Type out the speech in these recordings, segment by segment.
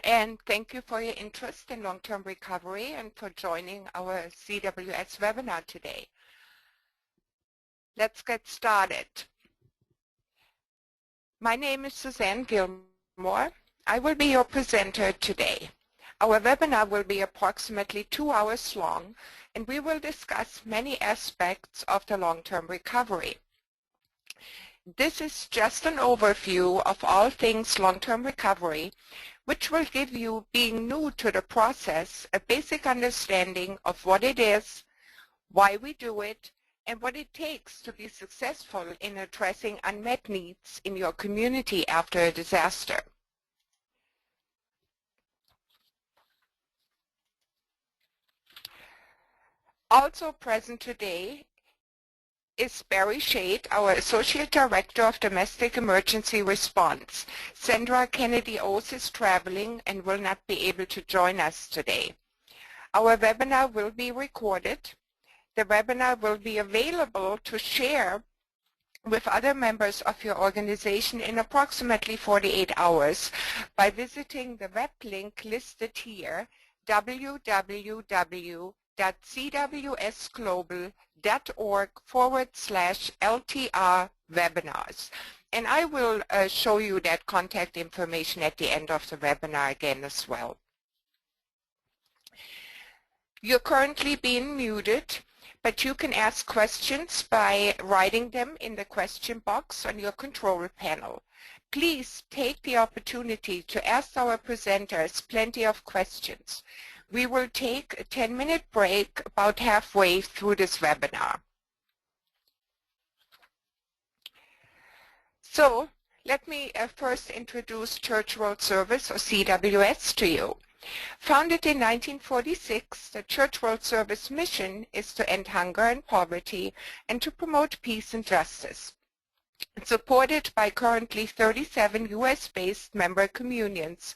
And thank you for your interest in long-term recovery and for joining our CWS webinar today. Let's get started. My name is Susanne Gilmore. I will be your presenter today. Our webinar will be approximately 2 hours long, and we will discuss many aspects of the long-term recovery. This is just an overview of all things long-term recovery, which will give you, being new to the process, a basic understanding of what it is, why we do it, and what it takes to be successful in addressing unmet needs in your community after a disaster. Also present today is Barry Shade, our Associate Director of Domestic Emergency Response. Sandra Kennedy-Oates is traveling and will not be able to join us today. Our webinar will be recorded. The webinar will be available to share with other members of your organization in approximately 48 hours by visiting the web link listed here, www.cwsglobal.org/LTR webinars. And I will show you that contact information at the end of the webinar again as well. You're currently being muted, but you can ask questions by writing them in the question box on your control panel. Please take the opportunity to ask our presenters plenty of questions. We will take a 10-minute break about halfway through this webinar. So let me first introduce Church World Service, or CWS, to you. Founded in 1946, the Church World Service mission is to end hunger and poverty and to promote peace and justice. Supported by currently 37 U.S.-based member communions,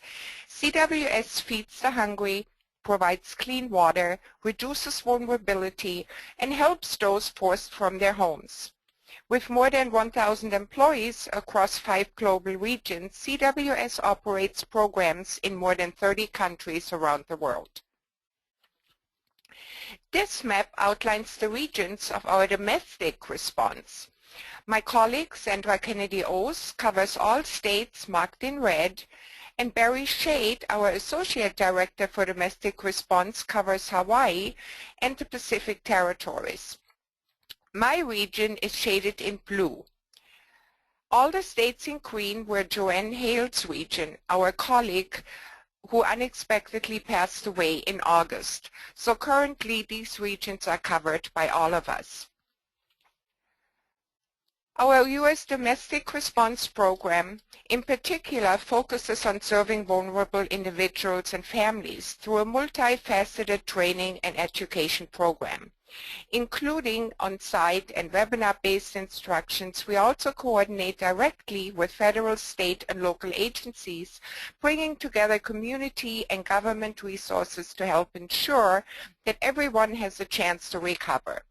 CWS feeds the hungry, provides clean water, reduces vulnerability, and helps those forced from their homes. With more than 1,000 employees across 5 global regions, CWS operates programs in more than 30 countries around the world. This map outlines the regions of our domestic response. My colleague, Sandra Kennedy-Oates, covers all states marked in red, and Barry Shade, our Associate Director for Domestic Response, covers Hawaii and the Pacific Territories. My region is shaded in blue. All the states in green were Joanne Hale's region, our colleague who unexpectedly passed away in August. So currently these regions are covered by all of us. Our U.S. Domestic Response Program in particular focuses on serving vulnerable individuals and families through a multifaceted training and education program. Including on-site and webinar-based instructions, we also coordinate directly with federal, state, and local agencies, bringing together community and government resources to help ensure that everyone has a chance to recover.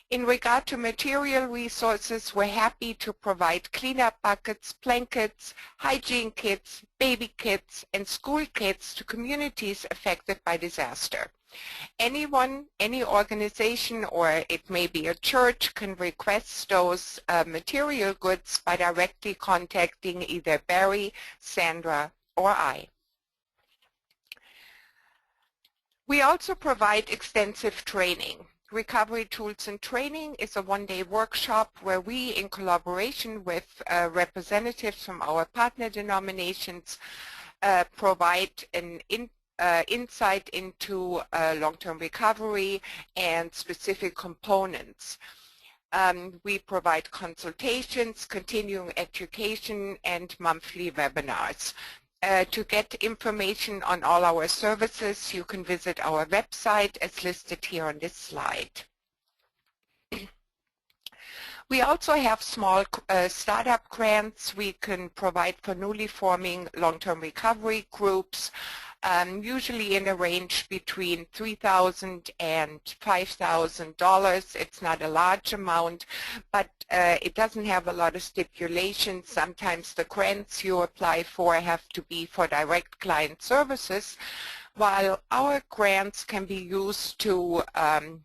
In regard to material resources, we're happy to provide cleanup buckets, blankets, hygiene kits, baby kits, and school kits to communities affected by disaster. Anyone, any organization, or it may be a church, can request those material goods by directly contacting either Barry, Sandra, or I. We also provide extensive training. Recovery Tools and Training is a one-day workshop where we, in collaboration with representatives from our partner denominations, provide an insight into long-term recovery and specific components. We provide consultations, continuing education, and monthly webinars. To get information on all our services, you can visit our website as listed here on this slide. We also have small startup grants we can provide for newly forming long-term recovery groups, usually in a range between $3,000 and $5,000. It's not a large amount, but it doesn't have a lot of stipulations. Sometimes the grants you apply for have to be for direct client services, while our grants can be used to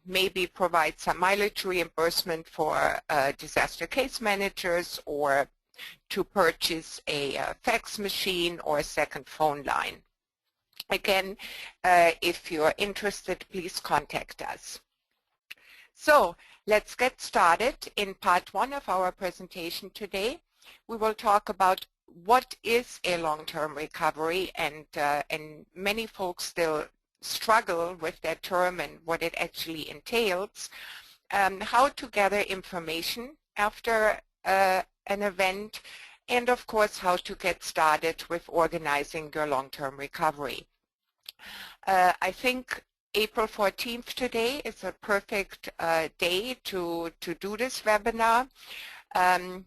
maybe provide some mileage reimbursement for disaster case managers, or to purchase a fax machine or a second phone line. Again, if you're interested, please contact us. So let's get started. In part one of our presentation today, we will talk about what is a long-term recovery, and many folks still struggle with that term and what it actually entails, how to gather information after an event, and of course how to get started with organizing your long-term recovery. I think April 14th today is a perfect day to do this webinar.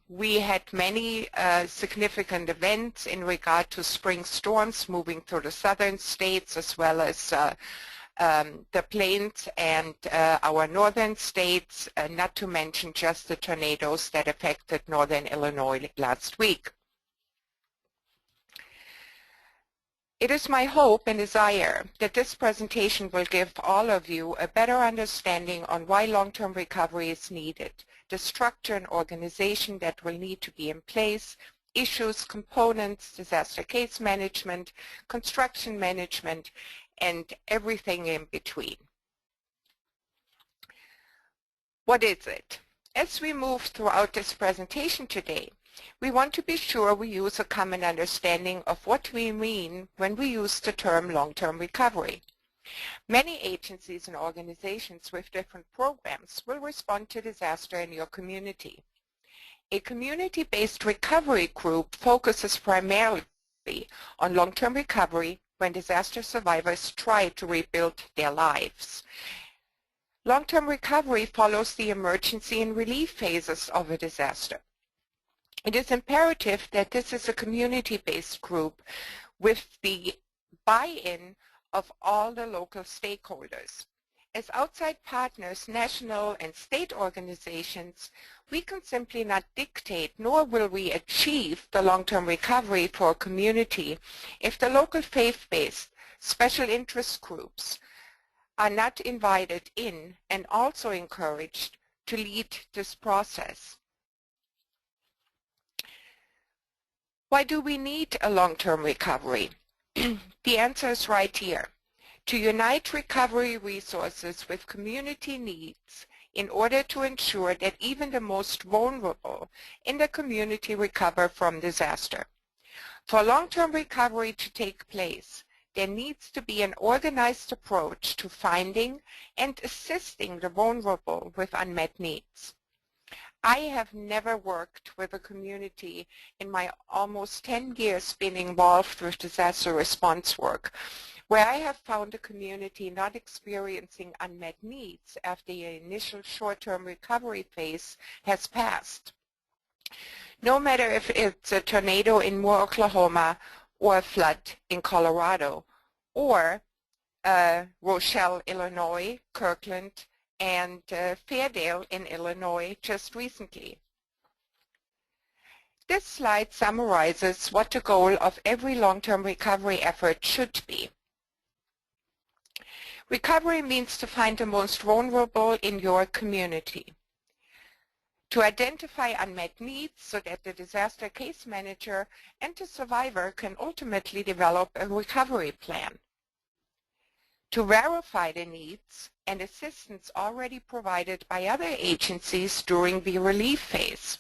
We had many significant events in regard to spring storms moving through the southern states, as well as the plains and our northern states, not to mention just the tornadoes that affected northern Illinois last week. It is my hope and desire that this presentation will give all of you a better understanding on why long-term recovery is needed, the structure and organization that will need to be in place, issues, components, disaster case management, construction management, and everything in between. What is it? As we move throughout this presentation today, we want to be sure we use a common understanding of what we mean when we use the term long-term recovery. Many agencies and organizations with different programs will respond to disaster in your community. A community-based recovery group focuses primarily on long-term recovery when disaster survivors try to rebuild their lives. Long-term recovery follows the emergency and relief phases of a disaster. It is imperative that this is a community-based group with the buy-in of all the local stakeholders. As outside partners, national and state organizations, we can simply not dictate, nor will we achieve the long-term recovery for a community if the local faith-based special interest groups are not invited in and also encouraged to lead this process. Why do we need a long-term recovery? The answer is right here. To unite recovery resources with community needs in order to ensure that even the most vulnerable in the community recover from disaster. For long-term recovery to take place, there needs to be an organized approach to finding and assisting the vulnerable with unmet needs. I have never worked with a community in my almost 10 years being involved with disaster response work where I have found a community not experiencing unmet needs after the initial short-term recovery phase has passed. No matter if it's a tornado in Moore, Oklahoma, or a flood in Colorado, or Rochelle, Illinois, Kirkland, and Fairdale in Illinois just recently. This slide summarizes what the goal of every long-term recovery effort should be. Recovery means to find the most vulnerable in your community, to identify unmet needs so that the disaster case manager and the survivor can ultimately develop a recovery plan, to verify the needs and assistance already provided by other agencies during the relief phase.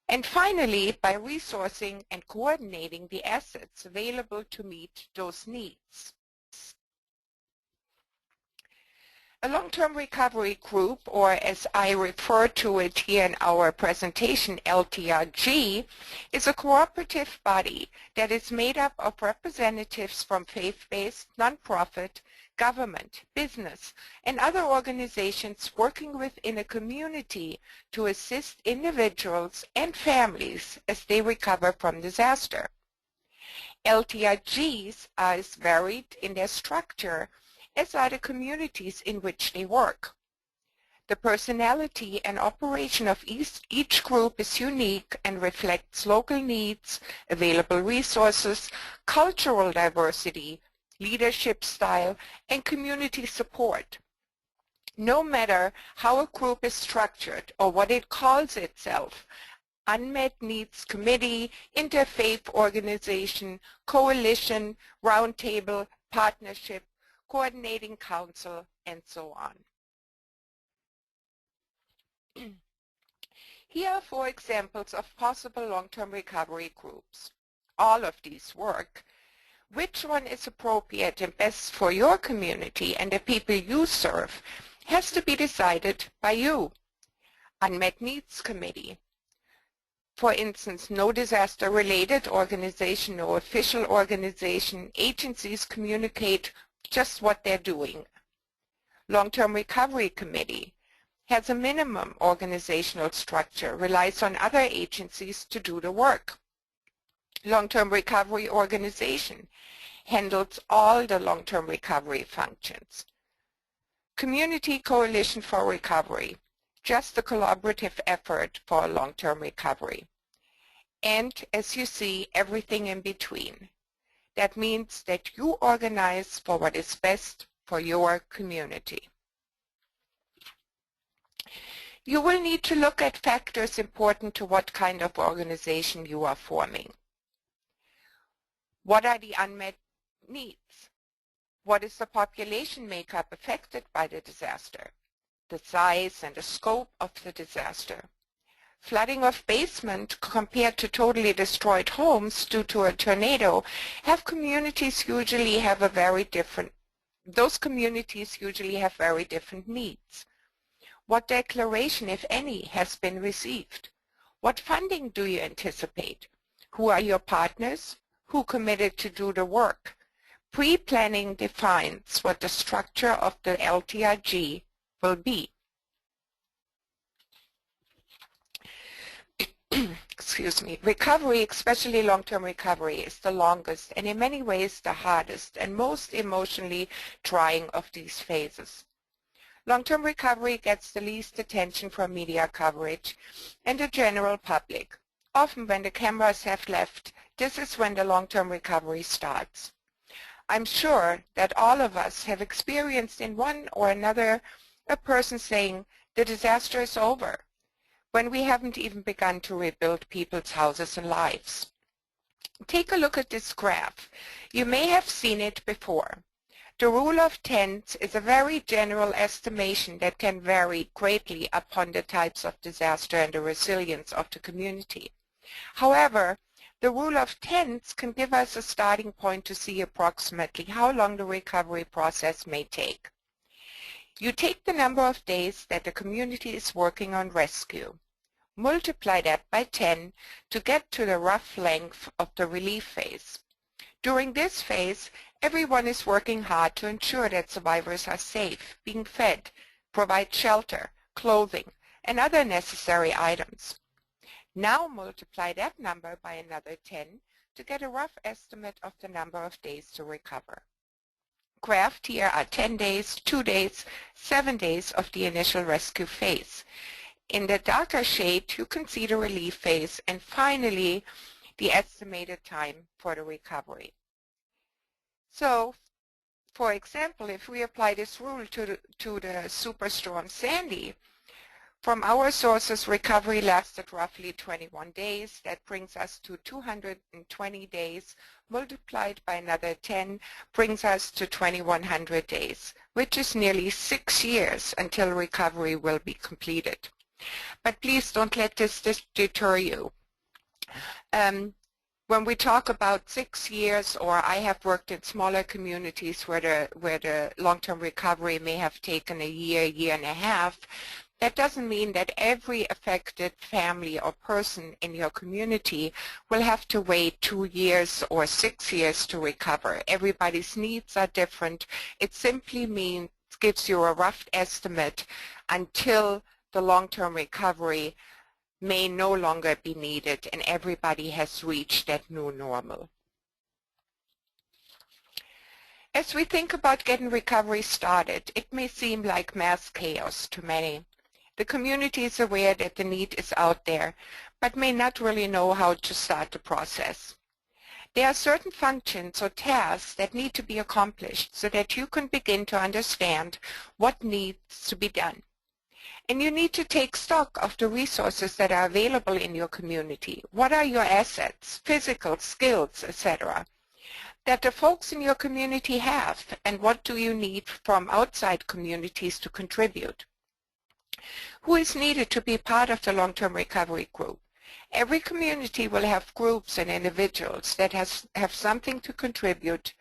And finally, by resourcing and coordinating the assets available to meet those needs. A long-term recovery group, or as I refer to it here in our presentation, LTRG, is a cooperative body that is made up of representatives from faith-based, nonprofit, government, business, and other organizations working within a community to assist individuals and families as they recover from disaster. LTRGs are as varied in their structure as are the communities in which they work. The personality and operation of each group is unique and reflects local needs, available resources, cultural diversity, leadership style, and community support. No matter how a group is structured or what it calls itself, Unmet Needs Committee, Interfaith Organization, Coalition, Roundtable, Partnership, Coordinating Council, and so on. Here are 4 examples of possible long-term recovery groups. All of these work. Which one is appropriate and best for your community and the people you serve has to be decided by you. Unmet Needs Committee. For instance, no disaster-related organization, no official organization, agencies communicate just what they're doing. Long-Term Recovery Committee has a minimum organizational structure, relies on other agencies to do the work. Long-Term Recovery Organization handles all the long-term recovery functions. Community Coalition for Recovery, just a collaborative effort for long-term recovery. And as you see, everything in between. That means that you organize for what is best for your community. You will need to look at factors important to what kind of organization you are forming. What are the unmet needs? What is the population makeup affected by the disaster? The size and the scope of the disaster. Flooding of basement compared to totally destroyed homes due to a tornado those communities usually have very different needs. What declaration, if any, has been received? What funding do you anticipate? Who are your partners? Who committed to do the work? Pre-planning defines what the structure of the LTRG will be. Excuse me. Recovery, especially long-term recovery, is the longest and in many ways the hardest and most emotionally trying of these phases. Long-term recovery gets the least attention from media coverage and the general public. Often when the cameras have left, this is when the long-term recovery starts. I'm sure that all of us have experienced in one or another a person saying, the disaster is over, when we haven't even begun to rebuild people's houses and lives. Take a look at this graph. You may have seen it before. The rule of tens is a very general estimation that can vary greatly upon the types of disaster and the resilience of the community. However, the rule of tens can give us a starting point to see approximately how long the recovery process may take. You take the number of days that the community is working on rescue. Multiply that by 10 to get to the rough length of the relief phase. During this phase, everyone is working hard to ensure that survivors are safe, being fed, provide shelter, clothing, and other necessary items. Now multiply that number by another 10 to get a rough estimate of the number of days to recover. Graphed here are 10 days, 2 days, 7 days of the initial rescue phase. In the darker shade, you can see the relief phase and finally the estimated time for the recovery. So, for example, if we apply this rule to the Superstorm Sandy, from our sources, recovery lasted roughly 21 days. That brings us to 220 days, multiplied by another 10, brings us to 2,100 days, which is nearly 6 years until recovery will be completed. But please don't let this deter you. When we talk about 6 years, or I have worked in smaller communities where the long-term recovery may have taken a year and a half, that doesn't mean that every affected family or person in your community will have to wait 2 years or 6 years to recover. Everybody's needs are different. It simply gives you a rough estimate until the long-term recovery may no longer be needed and everybody has reached that new normal. As we think about getting recovery started, it may seem like mass chaos to many. The community is aware that the need is out there, but may not really know how to start the process. There are certain functions or tasks that need to be accomplished so that you can begin to understand what needs to be done. And you need to take stock of the resources that are available in your community. What are your assets, physical, skills, etc., that the folks in your community have, and what do you need from outside communities to contribute? Who is needed to be part of the long-term recovery group? Every community will have groups and individuals that have something to contribute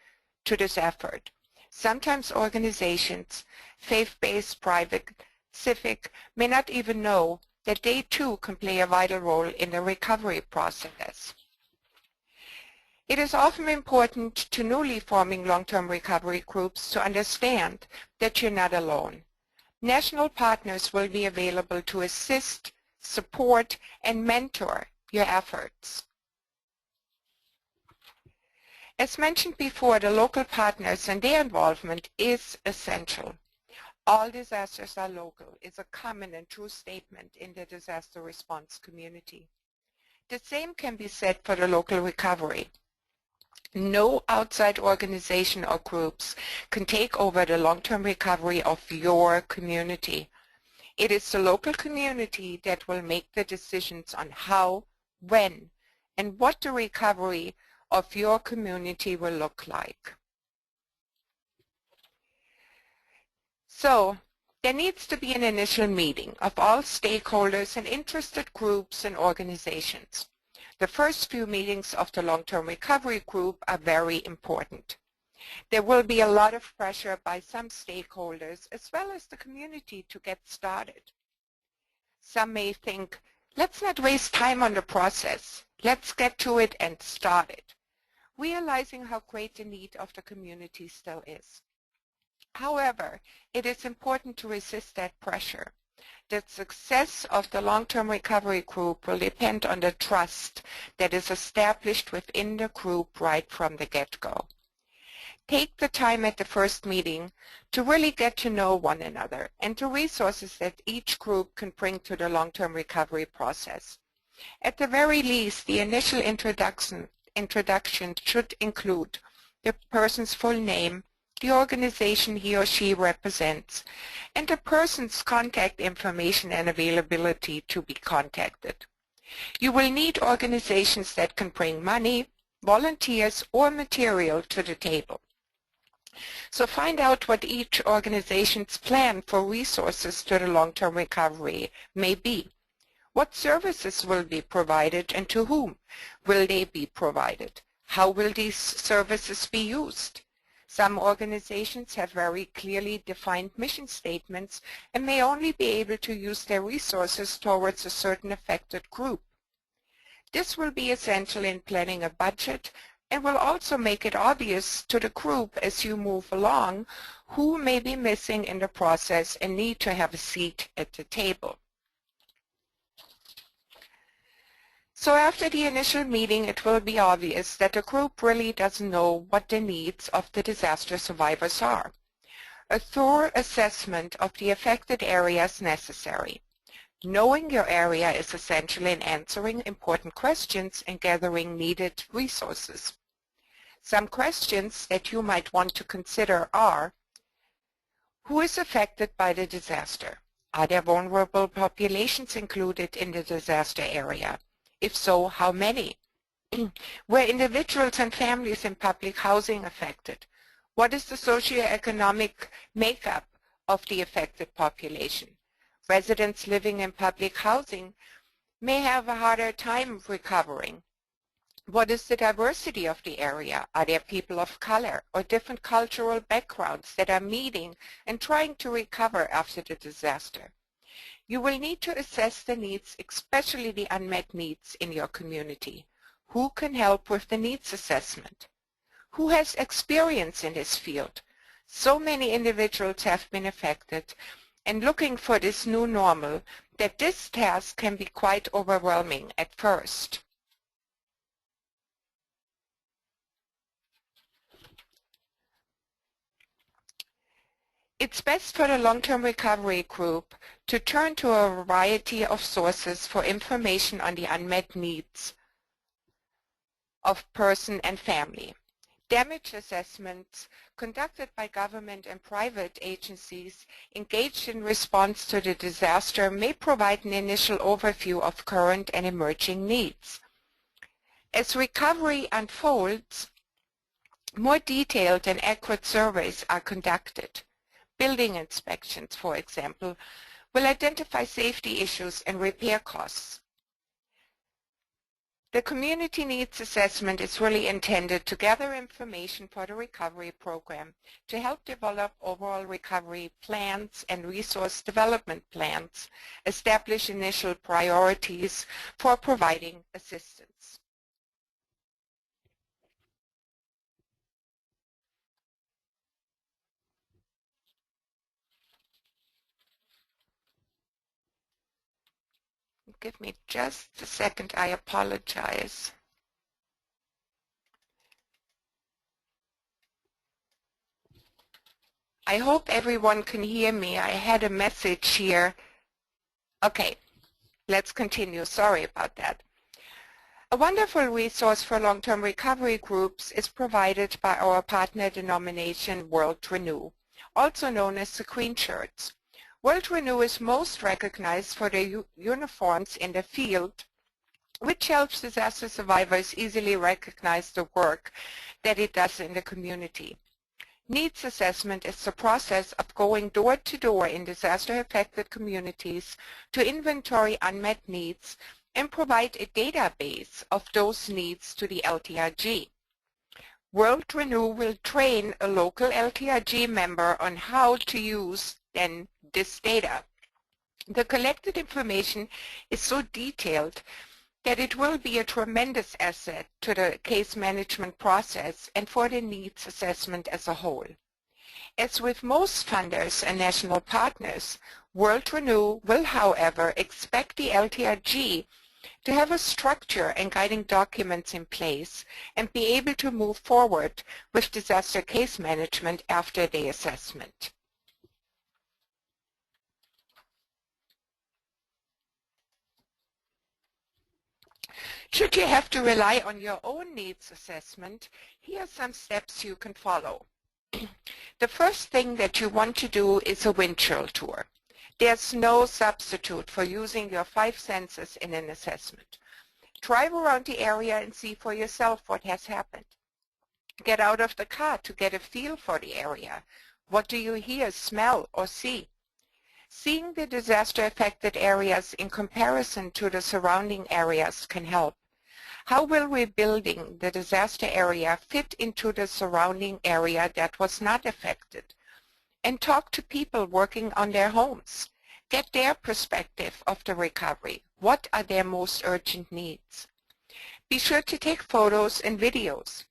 to this effort. Sometimes organizations, faith-based, private, civic, may not even know that they too can play a vital role in the recovery process. It is often important to newly forming long-term recovery groups to understand that you're not alone. National partners will be available to assist, support, and mentor your efforts. As mentioned before, the local partners and their involvement is essential. All disasters are local is a common and true statement in the disaster response community. The same can be said for the local recovery. No outside organization or groups can take over the long-term recovery of your community. It is the local community that will make the decisions on how, when, and what the recovery of your community will look like. So, there needs to be an initial meeting of all stakeholders and interested groups and organizations. The first few meetings of the long-term recovery group are very important. There will be a lot of pressure by some stakeholders as well as the community to get started. Some may think, let's not waste time on the process. Let's get to it and start it, realizing how great the need of the community still is. However, it is important to resist that pressure. The success of the long-term recovery group will depend on the trust that is established within the group right from the get-go. Take the time at the first meeting to really get to know one another and the resources that each group can bring to the long-term recovery process. At the very least, the initial introduction should include the person's full name, the organization he or she represents, and the person's contact information and availability to be contacted. You will need organizations that can bring money, volunteers, or material to the table. So find out what each organization's plan for resources to the long-term recovery may be. What services will be provided and to whom will they be provided? How will these services be used? Some organizations have very clearly defined mission statements and may only be able to use their resources towards a certain affected group. This will be essential in planning a budget and will also make it obvious to the group as you move along who may be missing in the process and need to have a seat at the table. So after the initial meeting, it will be obvious that the group really doesn't know what the needs of the disaster survivors are. A thorough assessment of the affected area is necessary. Knowing your area is essential in answering important questions and gathering needed resources. Some questions that you might want to consider are: who is affected by the disaster? Are there vulnerable populations included in the disaster area? If so, how many? Were individuals and families in public housing affected? What is the socioeconomic makeup of the affected population? Residents living in public housing may have a harder time recovering. What is the diversity of the area? Are there people of color or different cultural backgrounds that are meeting and trying to recover after the disaster? You will need to assess the needs, especially the unmet needs in your community. Who can help with the needs assessment? Who has experience in this field? So many individuals have been affected and looking for this new normal that this task can be quite overwhelming at first. It's best for the long-term recovery group to turn to a variety of sources for information on the unmet needs of person and family. Damage assessments conducted by government and private agencies engaged in response to the disaster may provide an initial overview of current and emerging needs. As recovery unfolds, more detailed and accurate surveys are conducted. Building inspections, for example, will identify safety issues and repair costs. The community needs assessment is really intended to gather information for the recovery program to help develop overall recovery plans and resource development plans, establish initial priorities for providing assistance. Give me just a second, I apologize. I hope everyone can hear me. I had a message here. Okay, let's continue. Sorry about that. A wonderful resource for long-term recovery groups is provided by our partner denomination World Renew, also known as the Green Shirts. World Renew is most recognized for their uniforms in the field, which helps disaster survivors easily recognize the work that it does in the community. Needs assessment is the process of going door to door in disaster-affected communities to inventory unmet needs and provide a database of those needs to the LTRG. World Renew will train a local LTRG member on how to use then this data. The collected information is so detailed that it will be a tremendous asset to the case management process and for the needs assessment as a whole. As with most funders and national partners, World Renew will, however, expect the LTRG to have a structure and guiding documents in place and be able to move forward with disaster case management after the assessment. Should you have to rely on your own needs assessment, here are some steps you can follow. The first thing that you want to do is a windshield tour. There's no substitute for using your 5 senses in an assessment. Drive around the area and see for yourself what has happened. Get out of the car to get a feel for the area. What do you hear, smell, or see? Seeing the disaster-affected areas in comparison to the surrounding areas can help. How will rebuilding the disaster area fit into the surrounding area that was not affected? And talk to people working on their homes. Get their perspective of the recovery. What are their most urgent needs? Be sure to take photos and videos.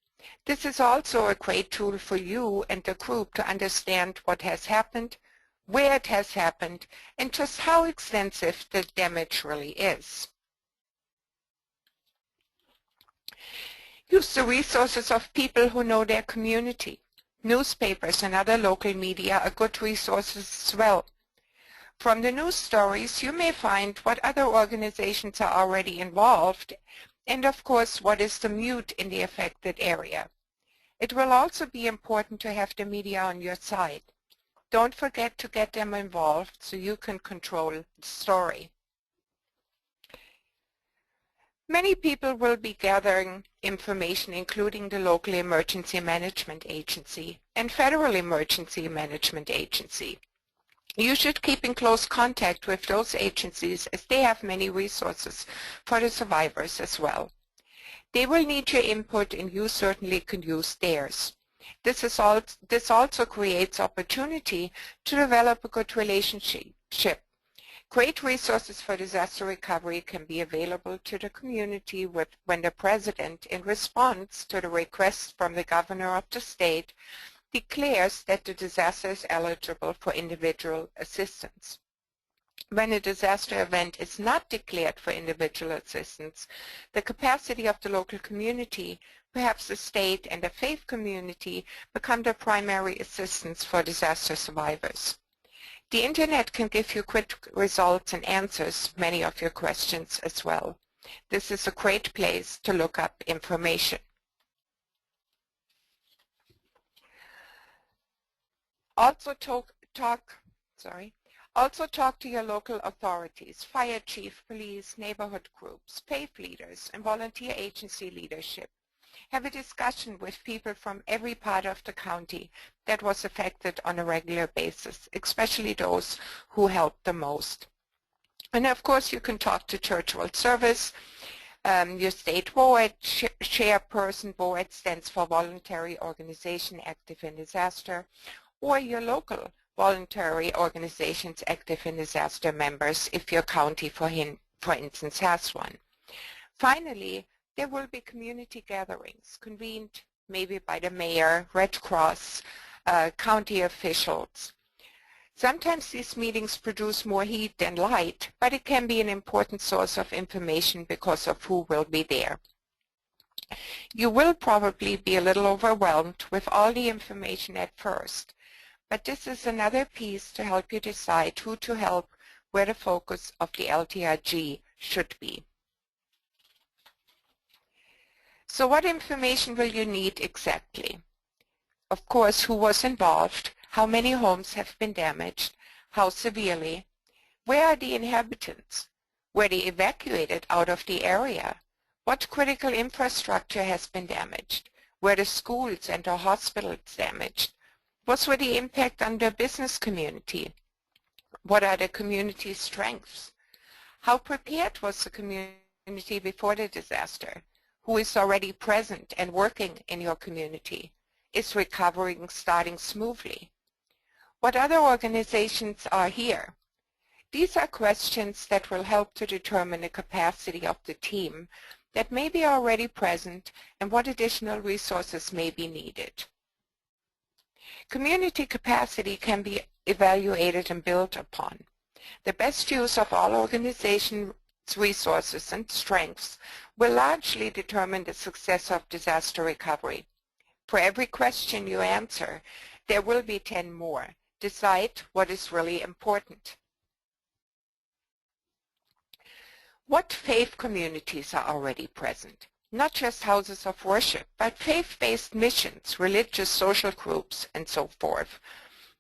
This is also a great tool for you and the group to understand what has happened, where it has happened, and just how extensive the damage really is. Use the resources of people who know their community. Newspapers and other local media are good resources as well. From the news stories, you may find what other organizations are already involved, and of course, what is the mood in the affected area. It will also be important to have the media on your side. Don't forget to get them involved so you can control the story. Many people will be gathering information, including the local emergency management agency and federal emergency management agency. You should keep in close contact with those agencies as they have many resources for the survivors as well. They will need your input and you certainly can use theirs. This also creates opportunity to develop a good relationship. Great resources for disaster recovery can be available to the community when the President, in response to the request from the Governor of the state, declares that the disaster is eligible for individual assistance. When a disaster event is not declared for individual assistance, the capacity of the local community, perhaps the state and the faith community, become the primary assistance for disaster survivors. The Internet can give you quick results and answers many of your questions as well. This is a great place to look up information. Also talk to your local authorities, fire chief, police, neighborhood groups, faith leaders, and volunteer agency leadership. Have a discussion with people from every part of the county that was affected on a regular basis, especially those who helped the most. And of course, you can talk to Church World Service, your state board, chairperson board stands for Voluntary Organization Active in Disaster, or your local voluntary organizations active in disaster members if your county, for instance, has one. Finally, there will be community gatherings convened maybe by the mayor, Red Cross, county officials. Sometimes these meetings produce more heat than light, but it can be an important source of information because of who will be there. You will probably be a little overwhelmed with all the information at first, but this is another piece to help you decide who to help, where the focus of the LTRG should be. So what information will you need exactly? Of course, who was involved, how many homes have been damaged, how severely, where are the inhabitants, were they evacuated out of the area, what critical infrastructure has been damaged, were the schools and the hospitals damaged, what were the impact on the business community, what are the community's strengths, how prepared was the community before the disaster, who is already present and working in your community, is recovering starting smoothly, what other organizations are here. These are questions that will help to determine the capacity of the team that may be already present and what additional resources may be needed. Community capacity can be evaluated and built upon. The best use of all organizations' resources and strengths will largely determine the success of disaster recovery. For every question you answer, there will be 10 more. Decide what is really important. What faith communities are already present? Not just houses of worship, but faith-based missions, religious social groups, and so forth.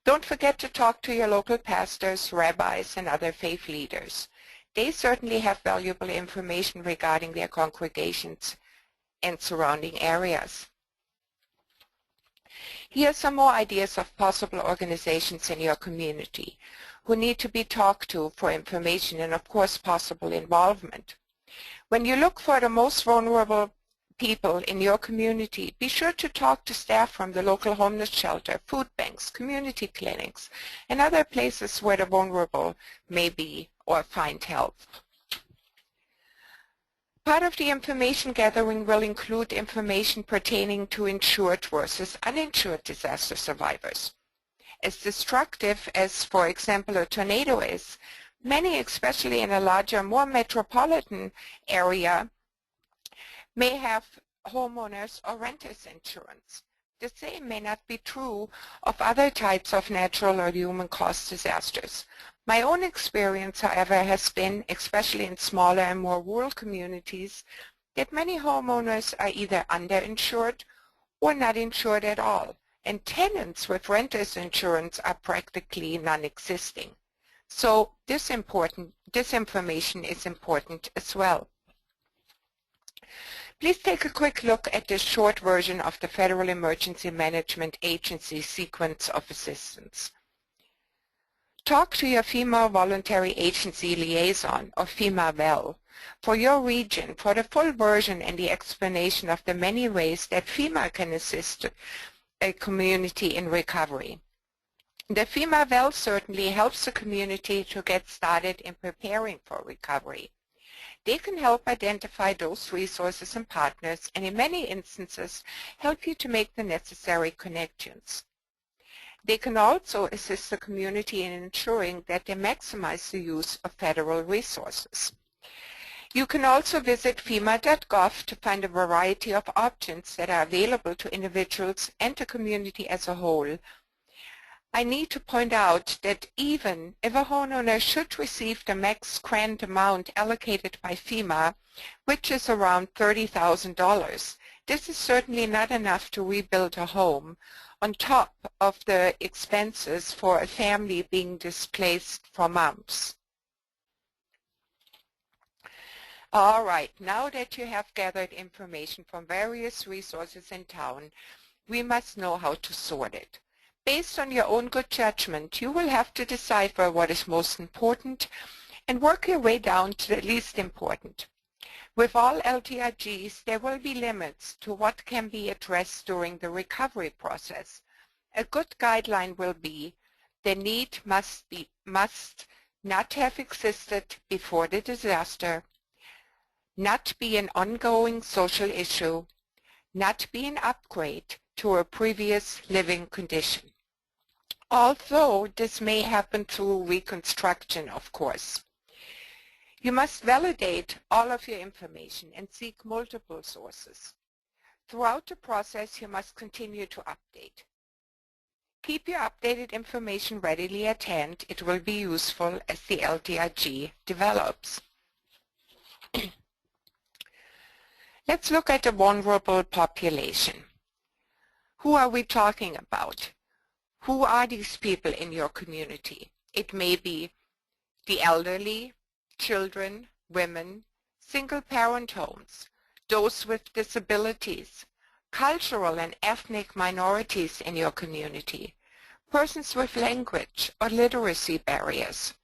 Don't forget to talk to your local pastors, rabbis, and other faith leaders. They certainly have valuable information regarding their congregations and surrounding areas. Here are some more ideas of possible organizations in your community who need to be talked to for information and, of course, possible involvement. When you look for the most vulnerable people in your community, be sure to talk to staff from the local homeless shelter, food banks, community clinics, and other places where the vulnerable may be or find help. Part of the information gathering will include information pertaining to insured versus uninsured disaster survivors. As destructive as, for example, a tornado is, many, especially in a larger, more metropolitan area, may have homeowners or renters insurance. The same may not be true of other types of natural or human-caused disasters. My own experience, however, has been, especially in smaller and more rural communities, that many homeowners are either underinsured or not insured at all, and tenants with renters insurance are practically non-existing. So this information is important as well. Please take a quick look at the short version of the Federal Emergency Management Agency Sequence of Assistance. Talk to your FEMA Voluntary Agency Liaison, or FEMA-VAL, for your region for the full version and the explanation of the many ways that FEMA can assist a community in recovery. The FEMA-VAL certainly helps the community to get started in preparing for recovery. They can help identify those resources and partners, and in many instances help you to make the necessary connections. They can also assist the community in ensuring that they maximize the use of federal resources. You can also visit FEMA.gov to find a variety of options that are available to individuals and the community as a whole. I need to point out that even if a homeowner should receive the max grant amount allocated by FEMA, which is around $30,000, this is certainly not enough to rebuild a home, on top of the expenses for a family being displaced for months. All right, now that you have gathered information from various resources in town, we must know how to sort it. Based on your own good judgment, you will have to decipher what is most important and work your way down to the least important. With all LTRGs, there will be limits to what can be addressed during the recovery process. A good guideline will be the need must not have existed before the disaster, not be an ongoing social issue, not be an upgrade to a previous living condition. Although this may happen through reconstruction, of course. You must validate all of your information and seek multiple sources. Throughout the process, you must continue to update. Keep your updated information readily at hand. It will be useful as the LTRG develops. Let's look at the vulnerable population. Who are we talking about? Who are these people in your community? It may be the elderly, children, women, single-parent homes, those with disabilities, cultural and ethnic minorities in your community, persons with language or literacy barriers,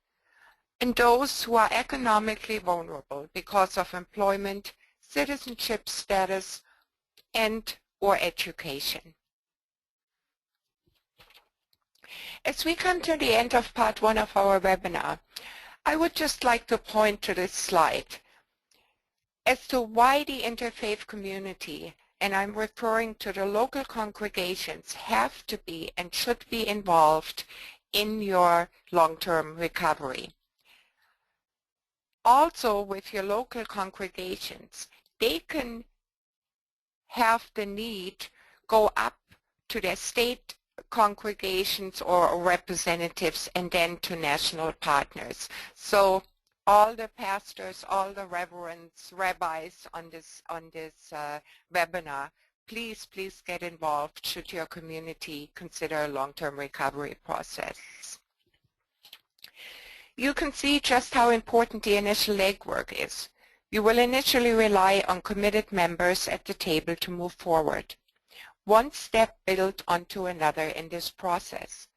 and those who are economically vulnerable because of employment, citizenship status, and/or education. As we come to the end of part 1 of our webinar, I would just like to point to this slide as to why the interfaith community, and I'm referring to the local congregations, have to be and should be involved in your long-term recovery. Also, with your local congregations, they can have the need go up to their state congregations or representatives and then to national partners. So all the pastors, all the reverends, rabbis on this webinar, please get involved should your community consider a long-term recovery process. You can see just how important the initial legwork is. You will initially rely on committed members at the table to move forward. One step built onto another in this process.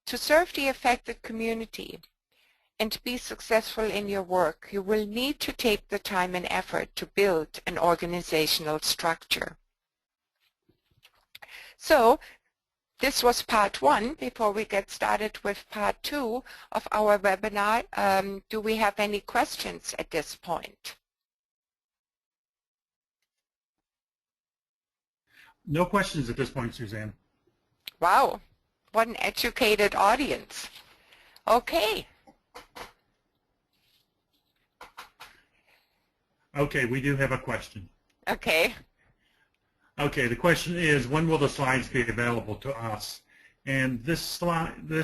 To serve the affected community and to be successful in your work, you will need to take the time and effort to build an organizational structure. So, this was part 1. Before we get started with part 2 of our webinar, do we have any questions at this point? No questions at this point, Suzanne. Wow, what an educated audience. Okay. Okay, we do have a question. Okay. Okay, the question is, when will the slides be available to us? And this slide, the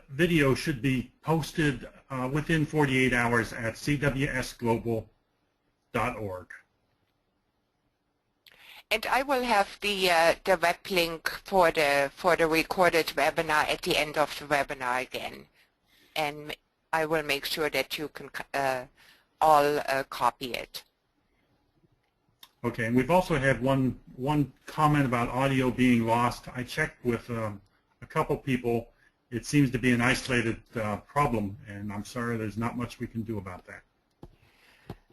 video should be posted within 48 hours at cwsglobal.org. And I will have the web link for the recorded webinar at the end of the webinar again, and I will make sure that you can all copy it. Okay, and we've also had one comment about audio being lost. I checked with a couple people. It seems to be an isolated problem, and I'm sorry there's not much we can do about that.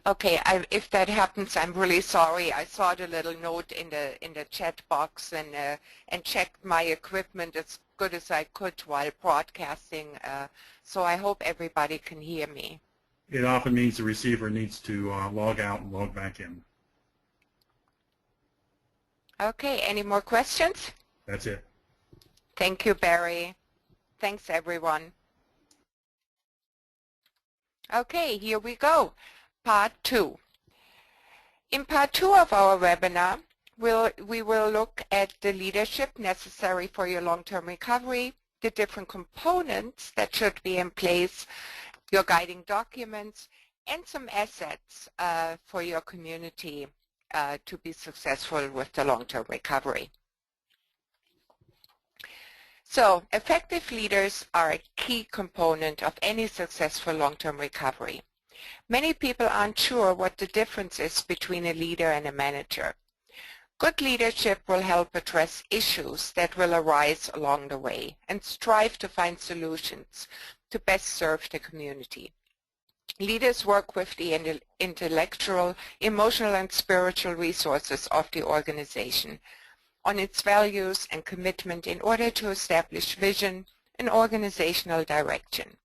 Okay, if that happens, I'm really sorry. I saw the little note in the chat box and checked my equipment as good as I could while broadcasting. So I hope everybody can hear me. It often means the receiver needs to log out and log back in. Okay, any more questions? That's it. Thank you, Barry. Thanks, everyone. Okay, here we go. Part 2. In Part 2 of our webinar, we will look at the leadership necessary for your long-term recovery, the different components that should be in place, your guiding documents, and some assets for your community to be successful with the long-term recovery. So, effective leaders are a key component of any successful long-term recovery. Many people aren't sure what the difference is between a leader and a manager. Good leadership will help address issues that will arise along the way and strive to find solutions to best serve the community. Leaders work with the intellectual, emotional, and spiritual resources of the organization on its values and commitment in order to establish vision and organizational direction.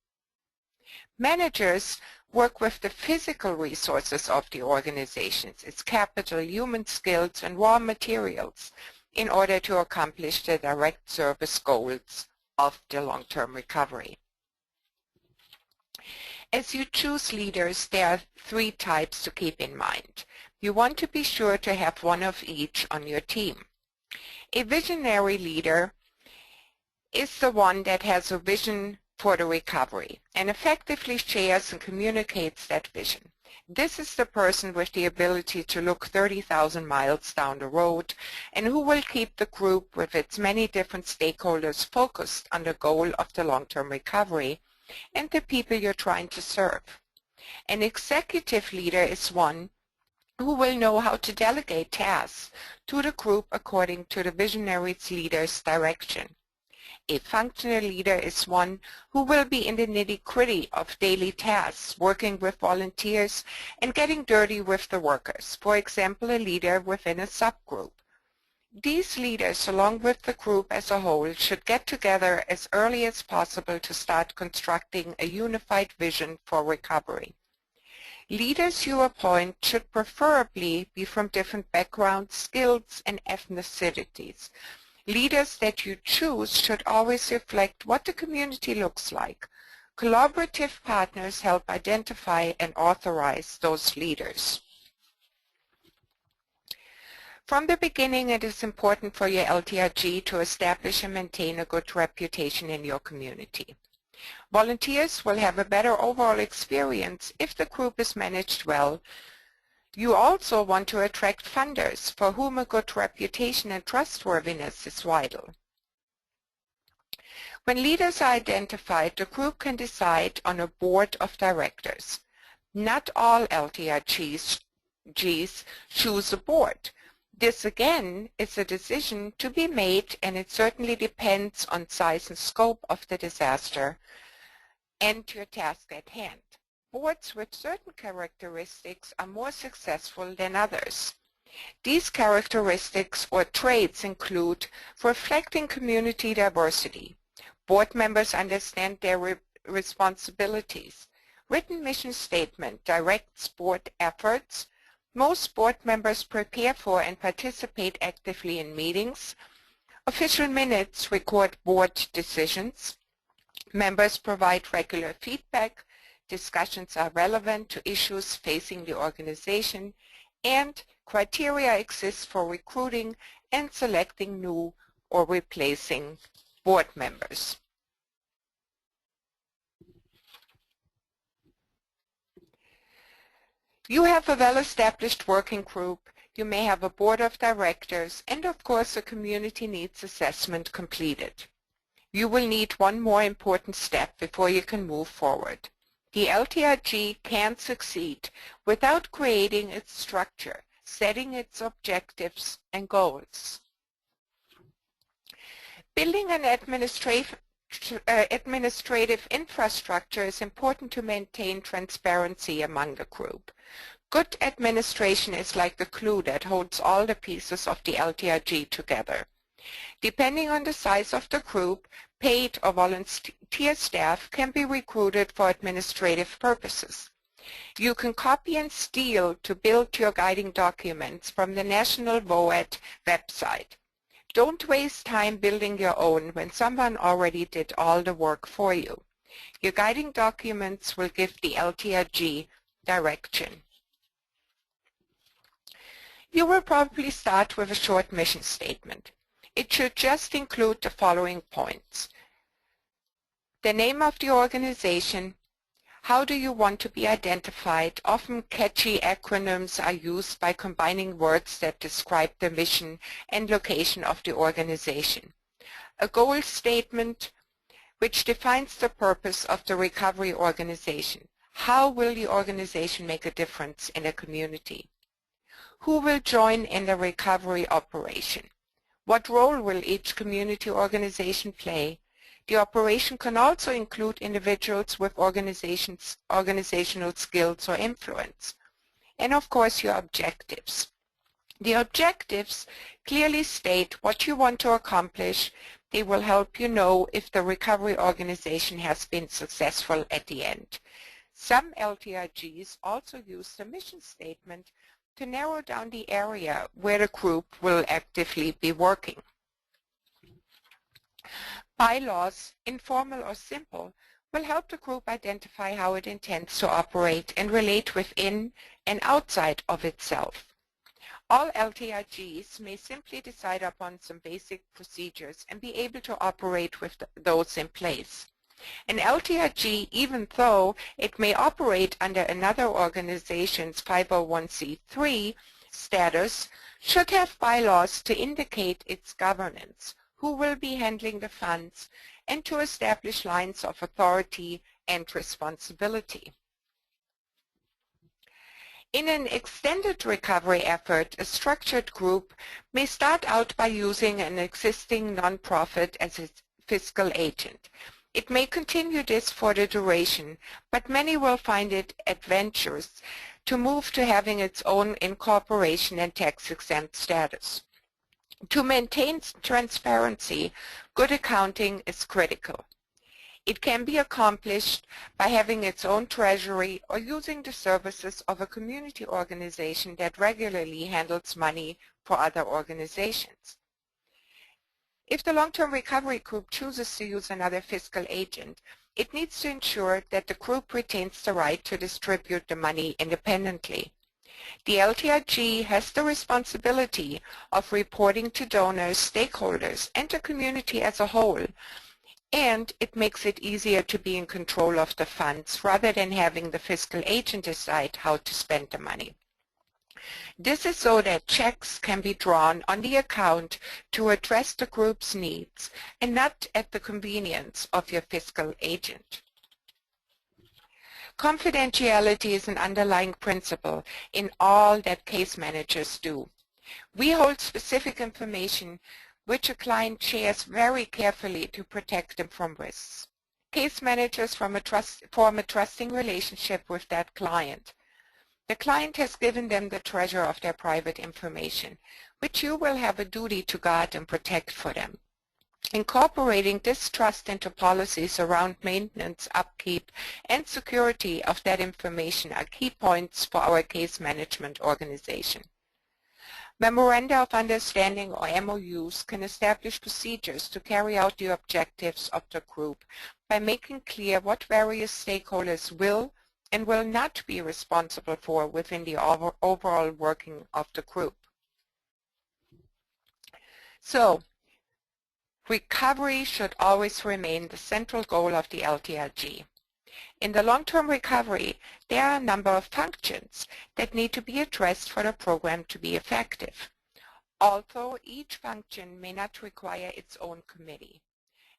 Managers work with the physical resources of the organizations, its capital, human skills, and raw materials in order to accomplish the direct service goals of the long-term recovery. As you choose leaders, there are 3 types to keep in mind. You want to be sure to have one of each on your team. A visionary leader is the one that has a vision for the recovery and effectively shares and communicates that vision. This is the person with the ability to look 30,000 miles down the road and who will keep the group with its many different stakeholders focused on the goal of the long-term recovery and the people you're trying to serve. An executive leader is one who will know how to delegate tasks to the group according to the visionary leader's direction. A functional leader is one who will be in the nitty-gritty of daily tasks, working with volunteers and getting dirty with the workers, for example, a leader within a subgroup. These leaders, along with the group as a whole, should get together as early as possible to start constructing a unified vision for recovery. Leaders you appoint should preferably be from different backgrounds, skills, and ethnicities. Leaders that you choose should always reflect what the community looks like. Collaborative partners help identify and authorize those leaders. From the beginning, it is important for your LTRG to establish and maintain a good reputation in your community. Volunteers will have a better overall experience if the group is managed well. You also want to attract funders for whom a good reputation and trustworthiness is vital. When leaders are identified, the group can decide on a board of directors. Not all LTRGs choose a board. This again is a decision to be made, and it certainly depends on size and scope of the disaster and your task at hand. Boards with certain characteristics are more successful than others. These characteristics or traits include reflecting community diversity. Board members understand their responsibilities. Written mission statement directs board efforts. Most board members prepare for and participate actively in meetings. Official minutes record board decisions. Members provide regular feedback. Discussions are relevant to issues facing the organization, and criteria exist for recruiting and selecting new or replacing board members. You have a well-established working group, you may have a board of directors, and of course a community needs assessment completed. You will need one more important step before you can move forward. The LTRG can't succeed without creating its structure, setting its objectives and goals. Building an administrative infrastructure is important to maintain transparency among the group. Good administration is like the glue that holds all the pieces of the LTRG together. Depending on the size of the group, paid or volunteer staff can be recruited for administrative purposes. You can copy and steal to build your guiding documents from the National VOAD website. Don't waste time building your own when someone already did all the work for you. Your guiding documents will give the LTRG direction. You will probably start with a short mission statement. It should just include the following points: the name of the organization, how do you want to be identified. Often catchy acronyms are used by combining words that describe the mission and location of the organization. A goal statement which defines the purpose of the recovery organization. How will the organization make a difference in a community? Who will join in the recovery operation? What role will each community organization play? The operation can also include individuals with organizational skills or influence. And of course, your objectives. The objectives clearly state what you want to accomplish. They will help you know if the recovery organization has been successful at the end. Some LTRGs also use the mission statement to narrow down the area where the group will actively be working. Bylaws, informal or simple, will help the group identify how it intends to operate and relate within and outside of itself. All LTRGs may simply decide upon some basic procedures and be able to operate with those in place. An LTRG, even though it may operate under another organization's 501c3 status, should have bylaws to indicate its governance, who will be handling the funds, and to establish lines of authority and responsibility. In an extended recovery effort, a structured group may start out by using an existing nonprofit as its fiscal agent. It may continue this for the duration, but many will find it advantageous to move to having its own incorporation and tax-exempt status. To maintain transparency, good accounting is critical. It can be accomplished by having its own treasury or using the services of a community organization that regularly handles money for other organizations. If the long-term recovery group chooses to use another fiscal agent, it needs to ensure that the group retains the right to distribute the money independently. The LTRG has the responsibility of reporting to donors, stakeholders, and the community as a whole, and it makes it easier to be in control of the funds rather than having the fiscal agent decide how to spend the money. This is so that checks can be drawn on the account to address the group's needs and not at the convenience of your fiscal agent. Confidentiality is an underlying principle in all that case managers do. We hold specific information which a client shares very carefully to protect them from risks. Case managers form a trusting relationship with that client. The client has given them the treasure of their private information, which you will have a duty to guard and protect for them. Incorporating this trust into policies around maintenance, upkeep, and security of that information are key points for our case management organization. Memoranda of Understanding or MOUs can establish procedures to carry out the objectives of the group by making clear what various stakeholders will and will not be responsible for within the overall working of the group. So, recovery should always remain the central goal of the LTRG. In the long-term recovery, there are a number of functions that need to be addressed for the program to be effective. Although each function may not require its own committee.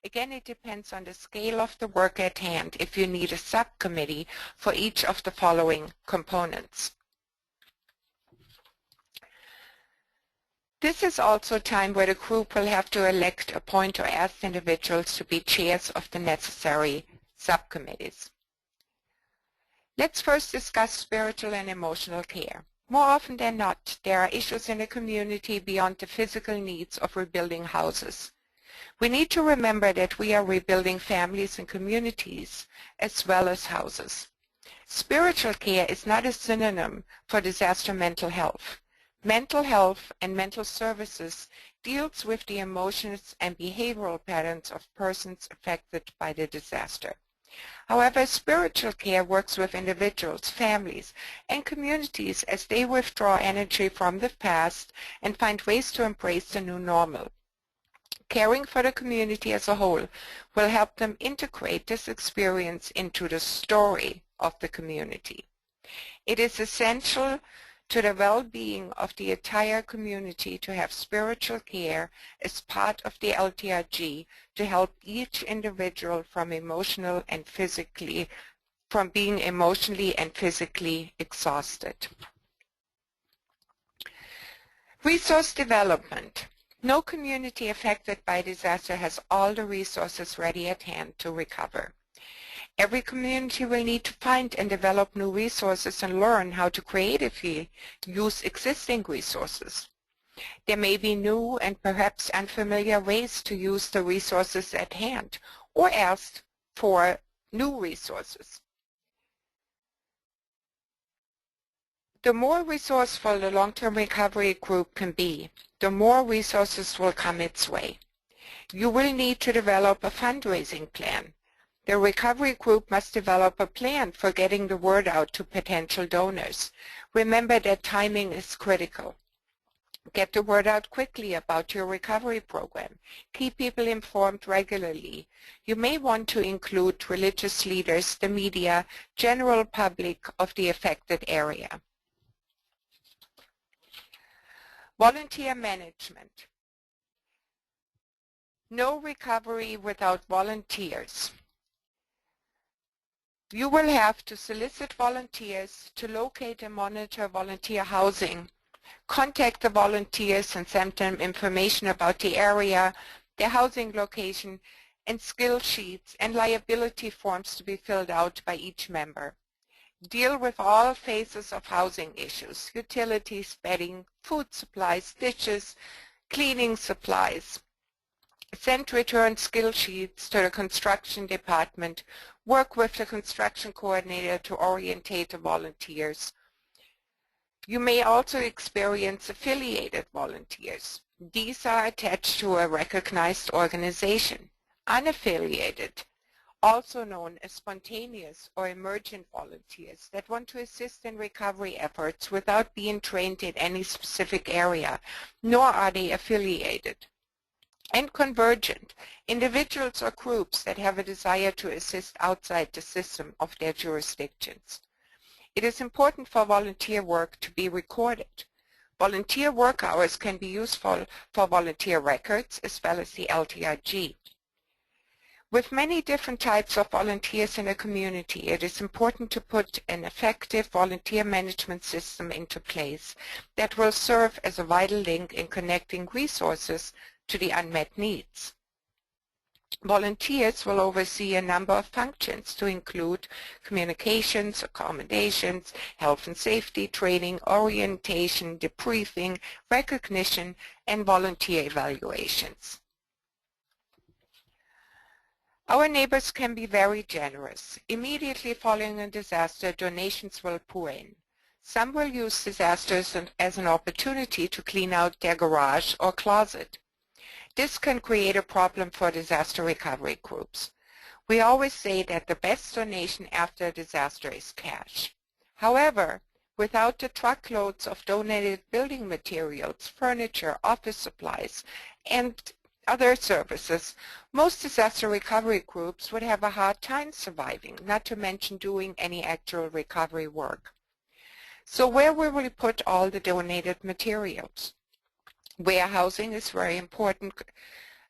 Again, it depends on the scale of the work at hand if you need a subcommittee for each of the following components. This is also a time where the group will have to elect, appoint, or ask individuals to be chairs of the necessary subcommittees. Let's first discuss spiritual and emotional care. More often than not, there are issues in the community beyond the physical needs of rebuilding houses. We need to remember that we are rebuilding families and communities as well as houses. Spiritual care is not a synonym for disaster mental health. Mental health and mental services deals with the emotions and behavioral patterns of persons affected by the disaster. However, spiritual care works with individuals, families, and communities as they withdraw energy from the past and find ways to embrace the new normal. Caring for the community as a whole will help them integrate this experience into the story of the community. It is essential to the well-being of the entire community to have spiritual care as part of the LTRG to help each individual from being emotionally and physically exhausted. Resource development. No community affected by disaster has all the resources ready at hand to recover. Every community will need to find and develop new resources and learn how to creatively use existing resources. There may be new and perhaps unfamiliar ways to use the resources at hand or ask for new resources. The more resourceful the long-term recovery group can be, the more resources will come its way. You will need to develop a fundraising plan. The recovery group must develop a plan for getting the word out to potential donors. Remember that timing is critical. Get the word out quickly about your recovery program. Keep people informed regularly. You may want to include religious leaders, the media, general public of the affected area. Volunteer management. No recovery without volunteers. You will have to solicit volunteers to locate and monitor volunteer housing, contact the volunteers and send them information about the area, their housing location, and skill sheets and liability forms to be filled out by each member. Deal with all phases of housing issues: utilities, bedding, food supplies, dishes, cleaning supplies. Send return skill sheets to the construction department. Work with the construction coordinator to orientate the volunteers. You may also experience affiliated volunteers. These are attached to a recognized organization. Unaffiliated, also known as spontaneous or emergent volunteers that want to assist in recovery efforts without being trained in any specific area, nor are they affiliated. And convergent, individuals or groups that have a desire to assist outside the system of their jurisdictions. It is important for volunteer work to be recorded. Volunteer work hours can be useful for volunteer records as well as the LTRG. With many different types of volunteers in a community, it is important to put an effective volunteer management system into place that will serve as a vital link in connecting resources to the unmet needs. Volunteers will oversee a number of functions to include communications, accommodations, health and safety training, orientation, debriefing, recognition, and volunteer evaluations. Our neighbors can be very generous. Immediately following a disaster, donations will pour in. Some will use disasters as an opportunity to clean out their garage or closet. This can create a problem for disaster recovery groups. We always say that the best donation after a disaster is cash. However, without the truckloads of donated building materials, furniture, office supplies, and other services, most disaster recovery groups would have a hard time surviving, not to mention doing any actual recovery work. So where will we put all the donated materials? Warehousing is very important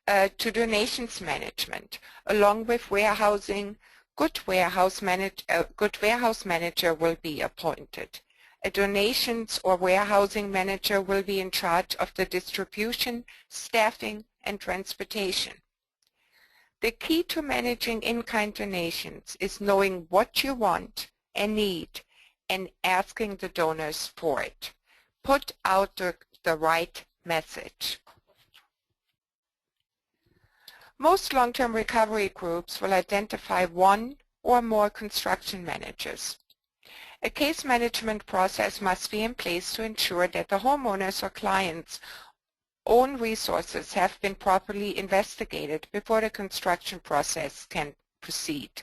to donations management. Along with warehousing, good warehouse manager will be appointed. A donations or warehousing manager will be in charge of the distribution, staffing, and transportation. The key to managing in-kind donations is knowing what you want and need and asking the donors for it. Put out the right message. Most long-term recovery groups will identify one or more construction managers. A case management process must be in place to ensure that the homeowner's or client's own resources have been properly investigated before the construction process can proceed.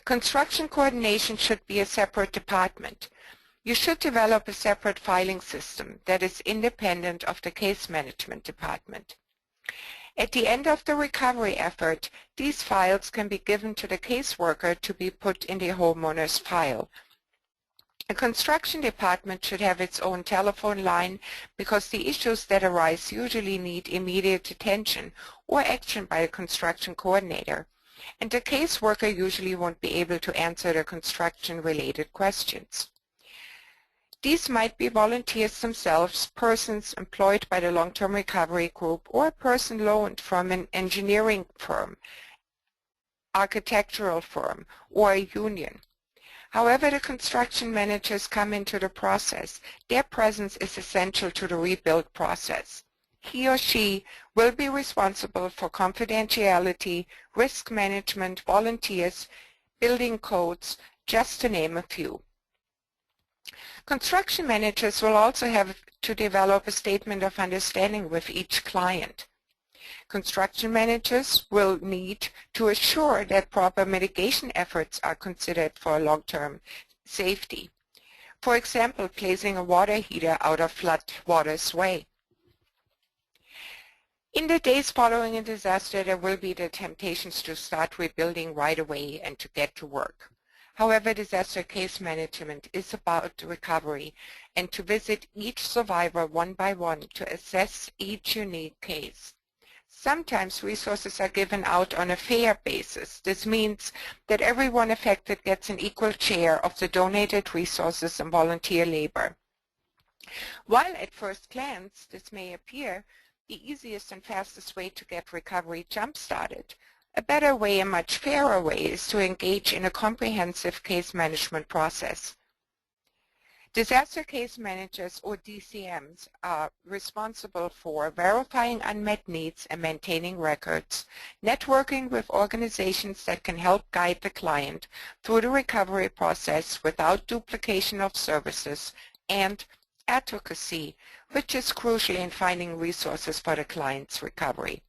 Construction coordination should be a separate department. You should develop a separate filing system that is independent of the case management department. At the end of the recovery effort, these files can be given to the caseworker to be put in the homeowner's file. A construction department should have its own telephone line because the issues that arise usually need immediate attention or action by a construction coordinator, and the caseworker usually won't be able to answer the construction-related questions. These might be volunteers themselves, persons employed by the long-term recovery group, or a person loaned from an engineering firm, architectural firm, or a union. However the construction managers come into the process, their presence is essential to the rebuild process. He or she will be responsible for confidentiality, risk management, volunteers, building codes, just to name a few. Construction managers will also have to develop a statement of understanding with each client. Construction managers will need to assure that proper mitigation efforts are considered for long-term safety. For example, placing a water heater out of flood water's way. In the days following a disaster, there will be the temptations to start rebuilding right away and to get to work. However, disaster case management is about recovery and to visit each survivor one by one to assess each unique case. Sometimes resources are given out on a fair basis. This means that everyone affected gets an equal share of the donated resources and volunteer labor. While at first glance this may appear the easiest and fastest way to get recovery jump-started, a better way, a much fairer way, is to engage in a comprehensive case management process. Disaster case managers, or DCMs, are responsible for verifying unmet needs and maintaining records, networking with organizations that can help guide the client through the recovery process without duplication of services, and advocacy, which is crucial in finding resources for the client's recovery.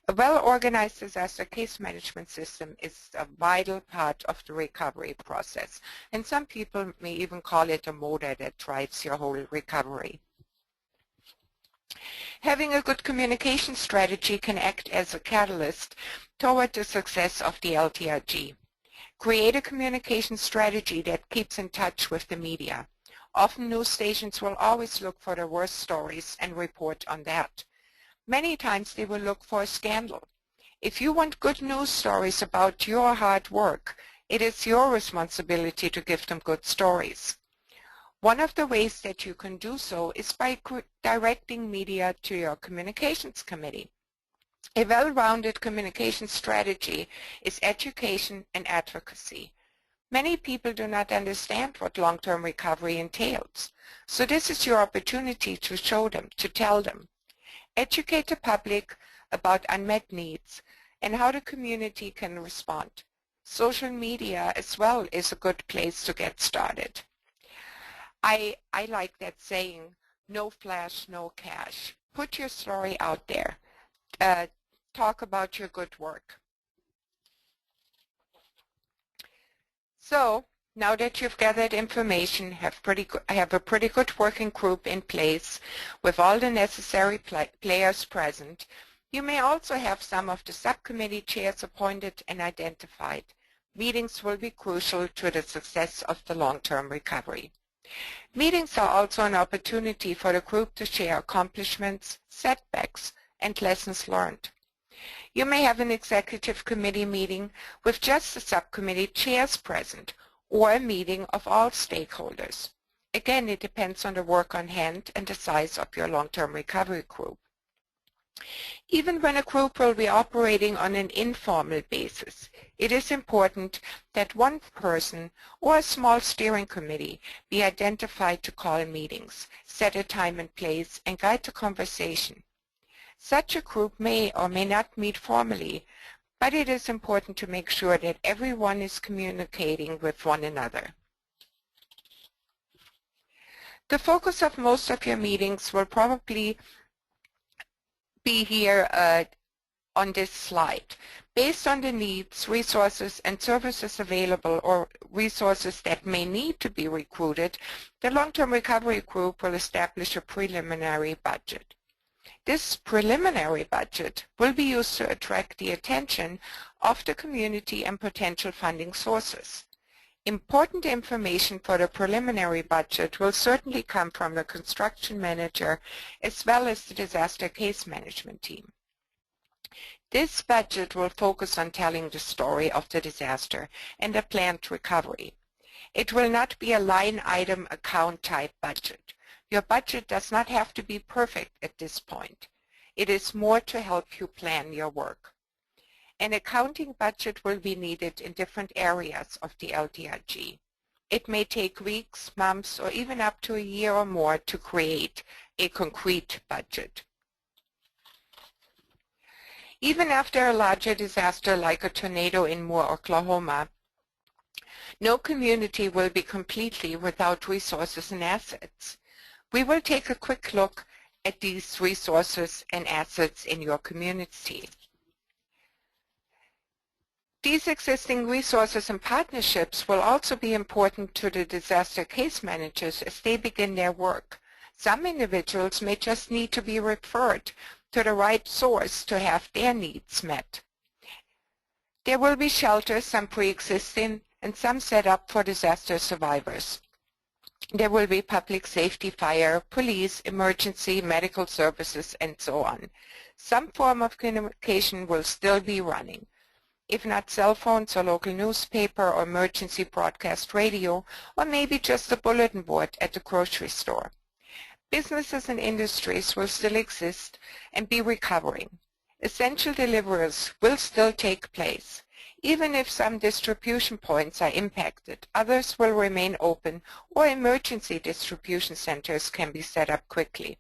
A well-organized disaster case management system is a vital part of the recovery process, and some people may even call it a motor that drives your whole recovery. Having a good communication strategy can act as a catalyst toward the success of the LTRG. Create a communication strategy that keeps in touch with the media. Often news stations will always look for the worst stories and report on that. Many times they will look for a scandal. If you want good news stories about your hard work, it is your responsibility to give them good stories. One of the ways that you can do so is by directing media to your communications committee. A well-rounded communication strategy is education and advocacy. Many people do not understand what long-term recovery entails, so this is your opportunity to show them, to tell them. Educate the public about unmet needs and how the community can respond. Social media as well is a good place to get started. I like that saying, no flash, no cash. Put your story out there. Talk about your good work. So now that you've gathered information, have a pretty good working group in place with all the necessary players present, you may also have some of the subcommittee chairs appointed and identified. Meetings will be crucial to the success of the long-term recovery. Meetings are also an opportunity for the group to share accomplishments, setbacks, and lessons learned. You may have an executive committee meeting with just the subcommittee chairs present, or a meeting of all stakeholders. Again, it depends on the work on hand and the size of your long-term recovery group. Even when a group will be operating on an informal basis, it is important that one person or a small steering committee be identified to call meetings, set a time and place, and guide the conversation. Such a group may or may not meet formally, but it is important to make sure that everyone is communicating with one another. The focus of most of your meetings will probably be here on this slide. Based on the needs, resources, and services available or resources that may need to be recruited, the long-term recovery group will establish a preliminary budget. This preliminary budget will be used to attract the attention of the community and potential funding sources. Important information for the preliminary budget will certainly come from the construction manager as well as the disaster case management team. This budget will focus on telling the story of the disaster and the planned recovery. It will not be a line item account type budget. Your budget does not have to be perfect at this point. It is more to help you plan your work. An accounting budget will be needed in different areas of the LTRG. It may take weeks, months, or even up to a year or more to create a concrete budget. Even after a larger disaster like a tornado in Moore, Oklahoma, no community will be completely without resources and assets. We will take a quick look at these resources and assets in your community. These existing resources and partnerships will also be important to the disaster case managers as they begin their work. Some individuals may just need to be referred to the right source to have their needs met. There will be shelters, some pre-existing and some set up for disaster survivors. There will be public safety, fire, police, emergency, medical services, and so on. Some form of communication will still be running. If not cell phones or local newspaper or emergency broadcast radio, or maybe just a bulletin board at the grocery store. Businesses and industries will still exist and be recovering. Essential deliveries will still take place. Even if some distribution points are impacted, others will remain open or emergency distribution centers can be set up quickly.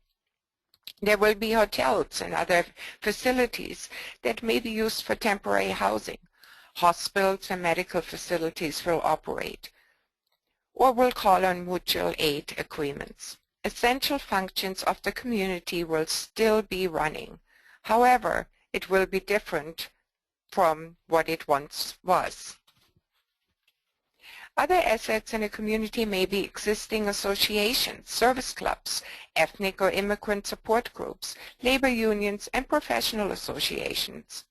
There will be hotels and other facilities that may be used for temporary housing. Hospitals and medical facilities will operate or will call on mutual aid agreements. Essential functions of the community will still be running. However, it will be different from what it once was. Other assets in a community may be existing associations, service clubs, ethnic or immigrant support groups, labor unions, and professional associations.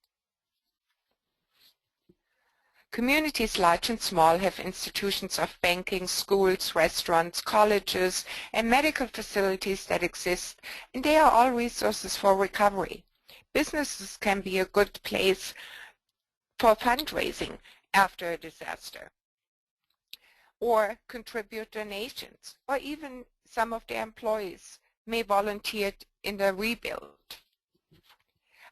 Communities large and small have institutions of banking, schools, restaurants, colleges, and medical facilities that exist, and they are all resources for recovery. Businesses can be a good place for fundraising after a disaster, or contribute donations, or even some of their employees may volunteer in the rebuild.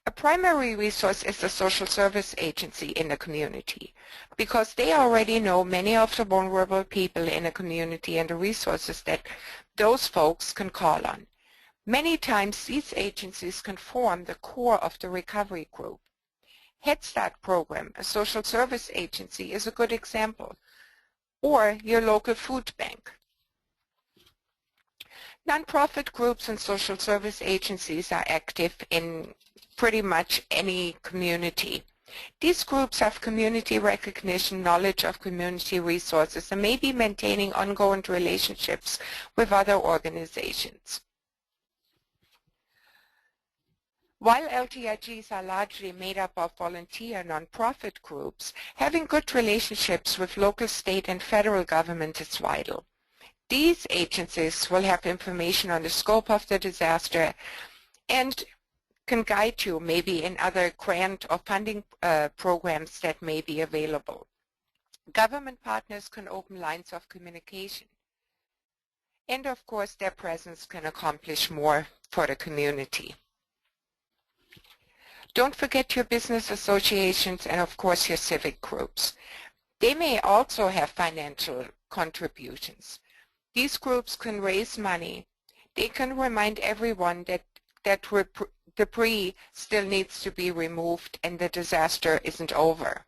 A primary resource is the social service agency in the community, because they already know many of the vulnerable people in a community and the resources that those folks can call on. Many times these agencies can form the core of the recovery group. Head Start program, a social service agency, is a good example, or your local food bank. Nonprofit groups and social service agencies are active in pretty much any community. These groups have community recognition, knowledge of community resources, and may be maintaining ongoing relationships with other organizations. While LTRGs are largely made up of volunteer nonprofit groups, having good relationships with local, state, and federal government is vital. These agencies will have information on the scope of the disaster and can guide you maybe in other grant or funding programs that may be available. Government partners can open lines of communication. And of course, their presence can accomplish more for the community. Don't forget your business associations and of course your civic groups. They may also have financial contributions. These groups can raise money. They can remind everyone that debris still needs to be removed and the disaster isn't over.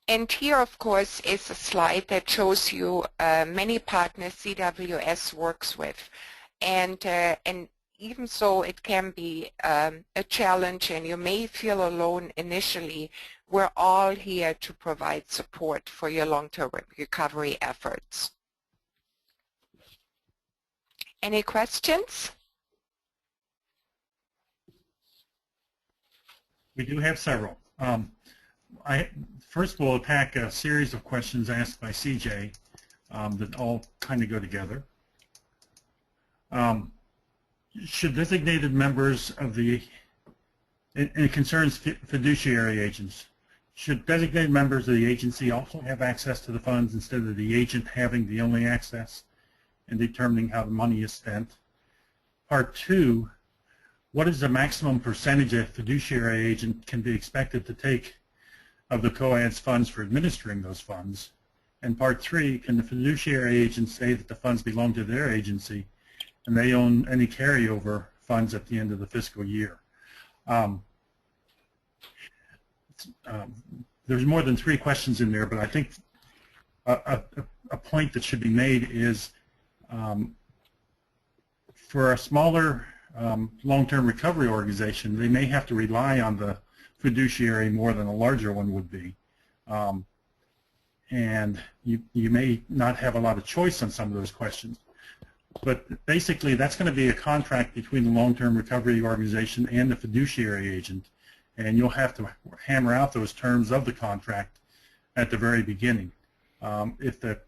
And here, of course, is a slide that shows you many partners CWS works with. And even so it can be a challenge and you may feel alone initially, we're all here to provide support for your long-term recovery efforts. Any questions? We do have several. First we'll attack a series of questions asked by CJ that all kind of go together. Should designated members of the, and it concerns fiduciary agents, should designated members of the agency also have access to the funds instead of the agent having the only access in determining how the money is spent? Part 2, what is the maximum percentage a fiduciary agent can be expected to take of the COAD's funds for administering those funds? And Part 3, can the fiduciary agent say that the funds belong to their agency and they own any carryover funds at the end of the fiscal year? There's more than 3 questions in there, but I think a point that should be made is for a smaller long-term recovery organization, they may have to rely on the fiduciary more than a larger one would be. And you may not have a lot of choice on some of those questions. But basically, that's going to be a contract between the long-term recovery organization and the fiduciary agent, and you'll have to hammer out those terms of the contract at the very beginning. If the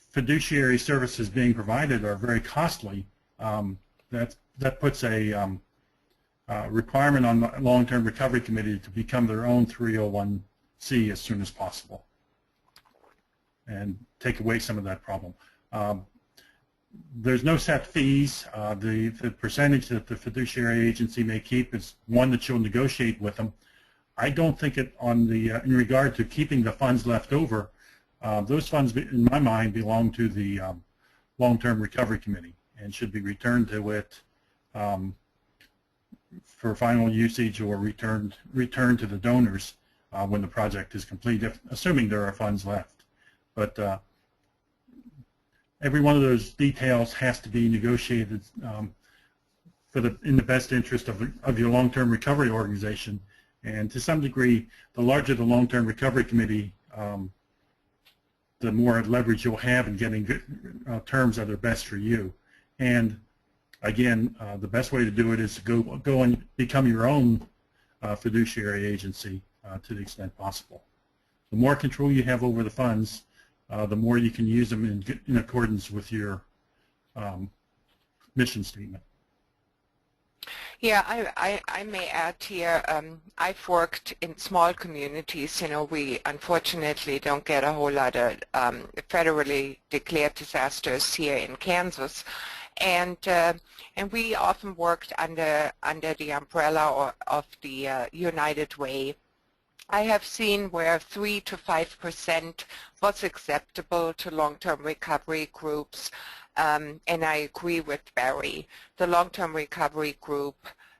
fiduciary services being provided are very costly, that puts a requirement on the long-term recovery committee to become their own 301c as soon as possible and take away some of that problem. There's no set fees. The percentage that the fiduciary agency may keep is one that you'll negotiate with them. I don't think it on the in regard to keeping the funds left over, those funds in my mind belong to the long-term recovery committee and should be returned to it for final usage or returned to the donors when the project is complete, assuming there are funds left. But every one of those details has to be negotiated in the best interest of your long-term recovery organization. And to some degree, the larger the long-term recovery committee, the more leverage you'll have in getting good, terms that are best for you. And again, the best way to do it is to go and become your own fiduciary agency to the extent possible. The more control you have over the funds, the more you can use them in accordance with your mission statement. Yeah, I may add here, I've worked in small communities. You know, we unfortunately don't get a whole lot of federally declared disasters here in Kansas. And we often worked under the umbrella of the United Way. I have seen where 3 to 5% was acceptable to long-term recovery groups, and I agree with Barry. The long-term recovery group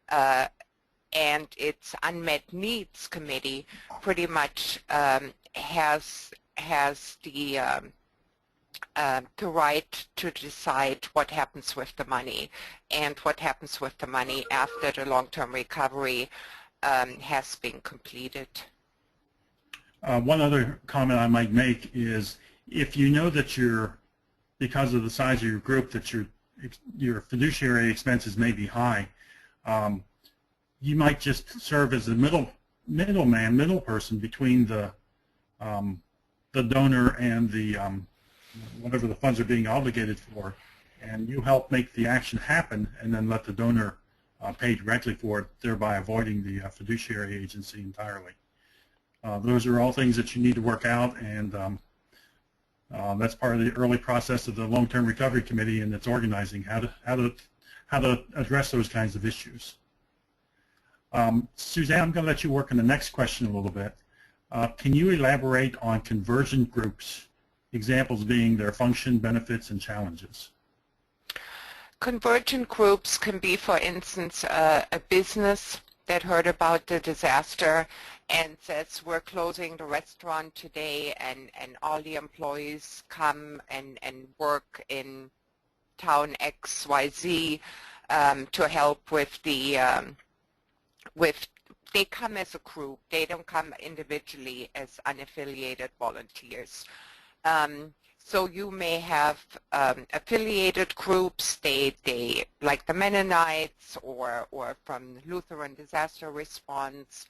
and its unmet needs committee pretty much has the right to decide what happens with the money and what happens with the money after the long-term recovery has been completed. One other comment I might make is if you know that because of the size of your group, that your fiduciary expenses may be high, you might just serve as the middle person between the donor and the whatever the funds are being obligated for, and you help make the action happen and then let the donor pay directly for it, thereby avoiding the fiduciary agency entirely. Those are all things that you need to work out, and that's part of the early process of the long-term recovery committee and its organizing, how to address those kinds of issues. Susanne, I'm going to let you work on the next question a little bit. Can you elaborate on conversion groups, examples being their function, benefits, and challenges? Convergent groups can be, for instance, a business that heard about the disaster and says, we're closing the restaurant today, and all the employees come and work in town XYZ to help with the they come as a group. They don't come individually as unaffiliated volunteers. So you may have affiliated groups, they like the Mennonites or from Lutheran Disaster Response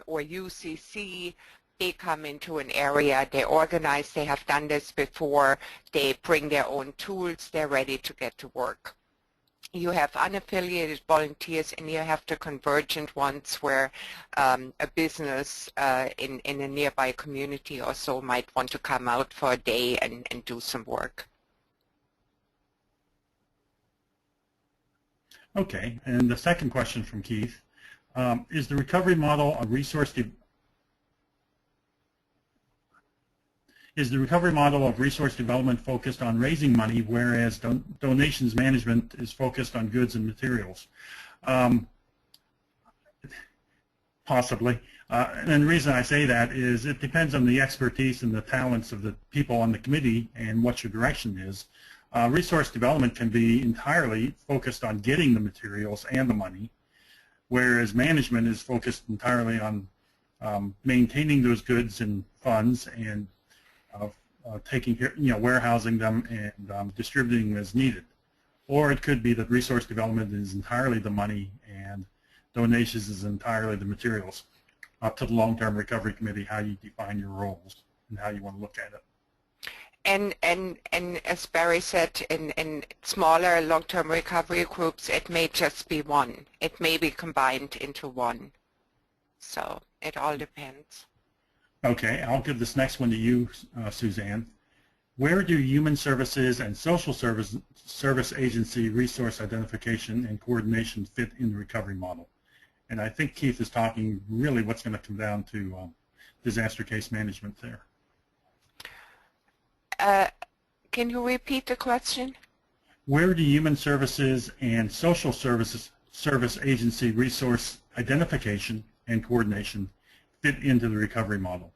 or UCC. They come into an area, they organize, they have done this before, they bring their own tools, they're ready to get to work. You have unaffiliated volunteers, and you have the convergent ones where a business in a nearby community or so might want to come out for a day and do some work. Okay, and the second question from Keith, is the recovery model a resource development focused on raising money, whereas donations management is focused on goods and materials? Possibly. And the reason I say that is it depends on the expertise and the talents of the people on the committee and what your direction is. Resource development can be entirely focused on getting the materials and the money, whereas management is focused entirely on maintaining those goods and funds and taking care, warehousing them and distributing them as needed. Or it could be that resource development is entirely the money and donations is entirely the materials. Up to the long-term recovery committee, how you define your roles and how you want to look at it. And as Barry said, in smaller long-term recovery groups, it may just be one. It may be combined into one. So it all depends. Okay, I'll give this next one to you, Susanne. Where do human services and social service agency resource identification and coordination fit in the recovery model? And I think Keith is talking really what's going to come down to disaster case management there. Can you repeat the question? Where do human services and social service agency resource identification and coordination fit into the recovery model?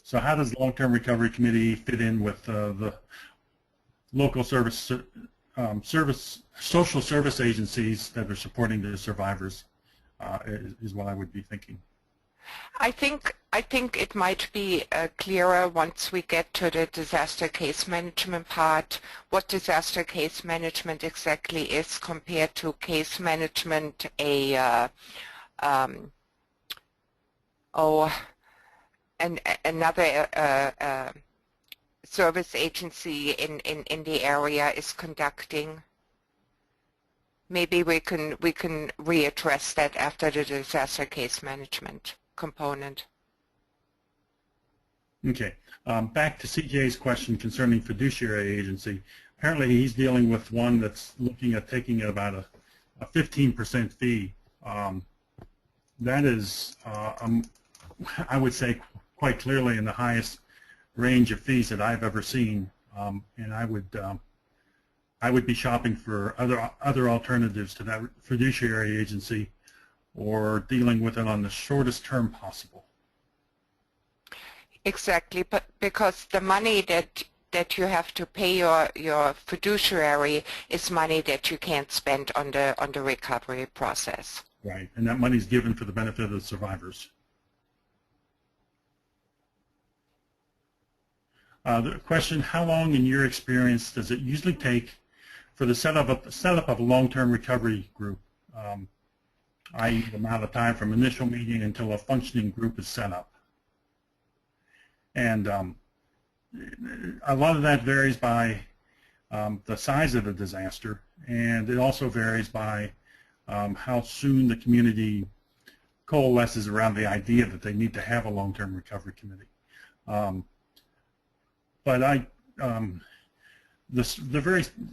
So how does the long-term recovery committee fit in with the local social service agencies that are supporting the survivors is what I would be thinking. I think it might be clearer once we get to the disaster case management part, what disaster case management exactly is compared to case management, another service agency in the area is conducting. Maybe we can readdress that after the disaster case management component. Okay, back to CJ's question concerning fiduciary agency. Apparently he's dealing with one that's looking at taking about a 15% fee. That is, I would say, quite clearly in the highest range of fees that I've ever seen, and I would be shopping for other alternatives to that fiduciary agency, or dealing with it on the shortest term possible. Exactly, but because the money that you have to pay your fiduciary is money that you can't spend on the recovery process. Right, and that money is given for the benefit of the survivors. The question: how long, in your experience, does it usually take for the setup of a long-term recovery group, i.e. the amount of time from initial meeting until a functioning group is set up? And a lot of that varies by the size of the disaster, and it also varies by how soon the community coalesces around the idea that they need to have a long-term recovery committee. But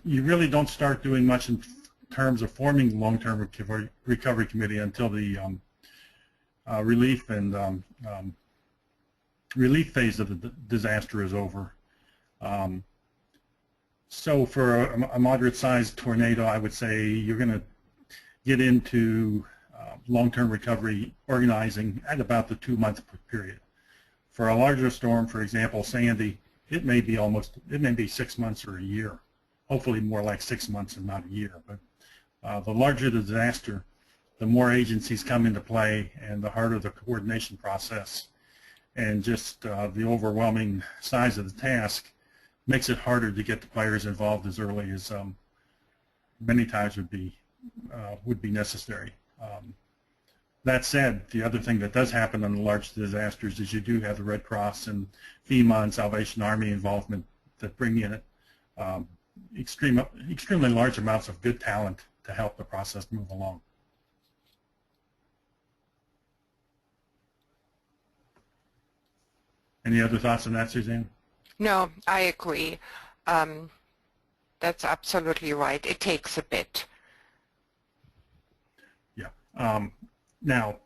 you really don't start doing much in terms of forming long-term recovery committee until the relief and relief phase of the disaster is over. So for a moderate-sized tornado, I would say you're going to get into long-term recovery organizing at about the 2-month period. For a larger storm, for example, Sandy, it may be 6 months or a year. Hopefully more like 6 months and not a year. But the larger the disaster, the more agencies come into play and the harder the coordination process. And just the overwhelming size of the task makes it harder to get the players involved as early as many times would be necessary. That said, the other thing that does happen on the large disasters is you do have the Red Cross and FEMA and Salvation Army involvement that bring in extremely large amounts of good talent to help the process move along. Any other thoughts on that, Suzanne? No, I agree. That's absolutely right. It takes a bit. Yeah. Now,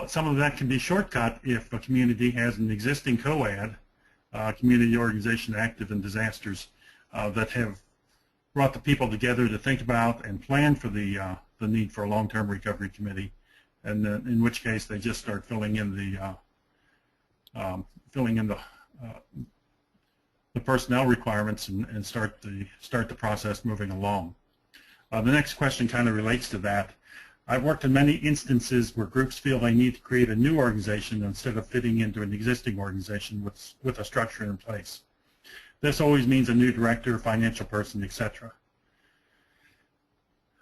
some of that can be shortcut if a community has an existing COAD, community organization active in disasters, that have brought the people together to think about and plan for the need for a long-term recovery committee, and in which case they just start filling in the personnel requirements and start the process moving along. The next question kind of relates to that. I've worked in many instances where groups feel they need to create a new organization instead of fitting into an existing organization with a structure in place. This always means a new director, financial person, etc.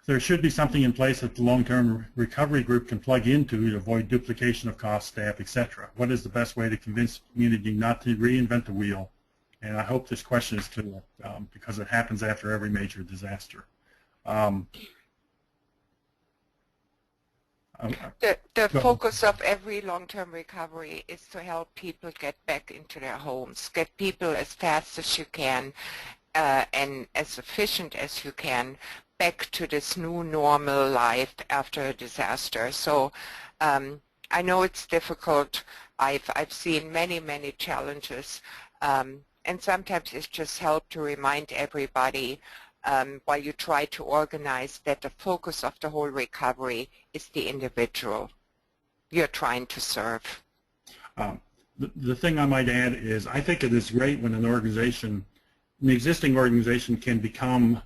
There should be something in place that the long-term recovery group can plug into to avoid duplication of cost, staff, etc. What is the best way to convince the community not to reinvent the wheel? And I hope this question is clear because it happens after every major disaster. The focus of every long-term recovery is to help people get back into their homes, get people as fast as you can and as efficient as you can back to this new normal life after a disaster. So I know it's difficult. I've seen many challenges, and sometimes it's just help to remind everybody while you try to organize that the focus of the whole recovery is the individual you're trying to serve. The thing I might add is I think it is great when an existing organization can become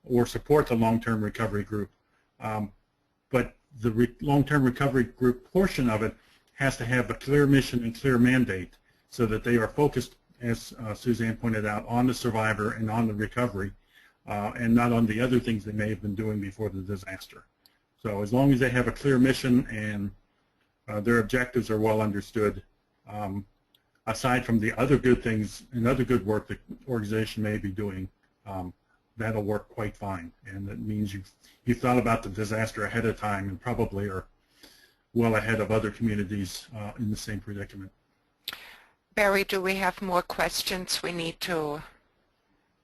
or support the long-term recovery group. But the long-term recovery group portion of it has to have a clear mission and clear mandate so that they are focused, as Susanne pointed out, on the survivor and on the recovery. And not on the other things they may have been doing before the disaster. So as long as they have a clear mission and their objectives are well understood, aside from the other good things and other good work the organization may be doing, that'll work quite fine. And that means you've thought about the disaster ahead of time and probably are well ahead of other communities in the same predicament. Barry, do we have more questions? We need to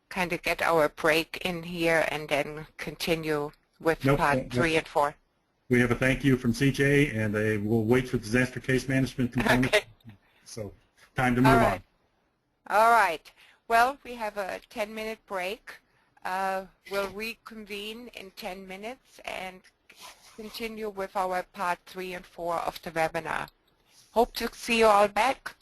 kind of get our break in here and then continue with part 3 and 4. We have a thank you from CJ, and we'll wait for disaster case management component. Okay. So time to move on. All right. Well, we have a 10-minute break. We'll reconvene in 10 minutes and continue with our part 3 and 4 of the webinar. Hope to see you all back.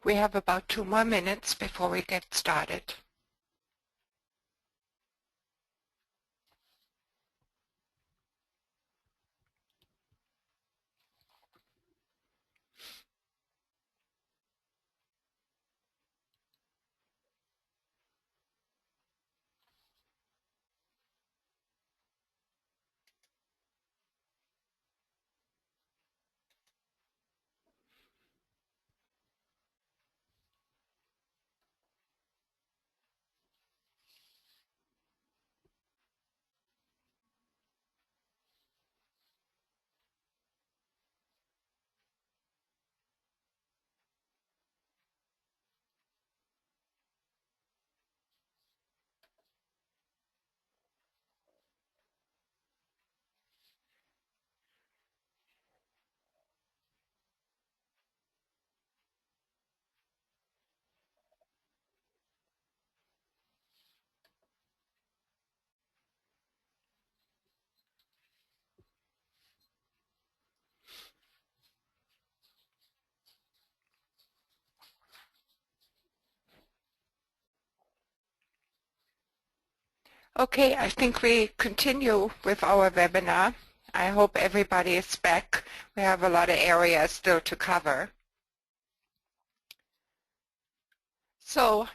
We have about 2 more minutes before we get started. Okay, I think we continue with our webinar. I hope everybody is back. We have a lot of areas still to cover. So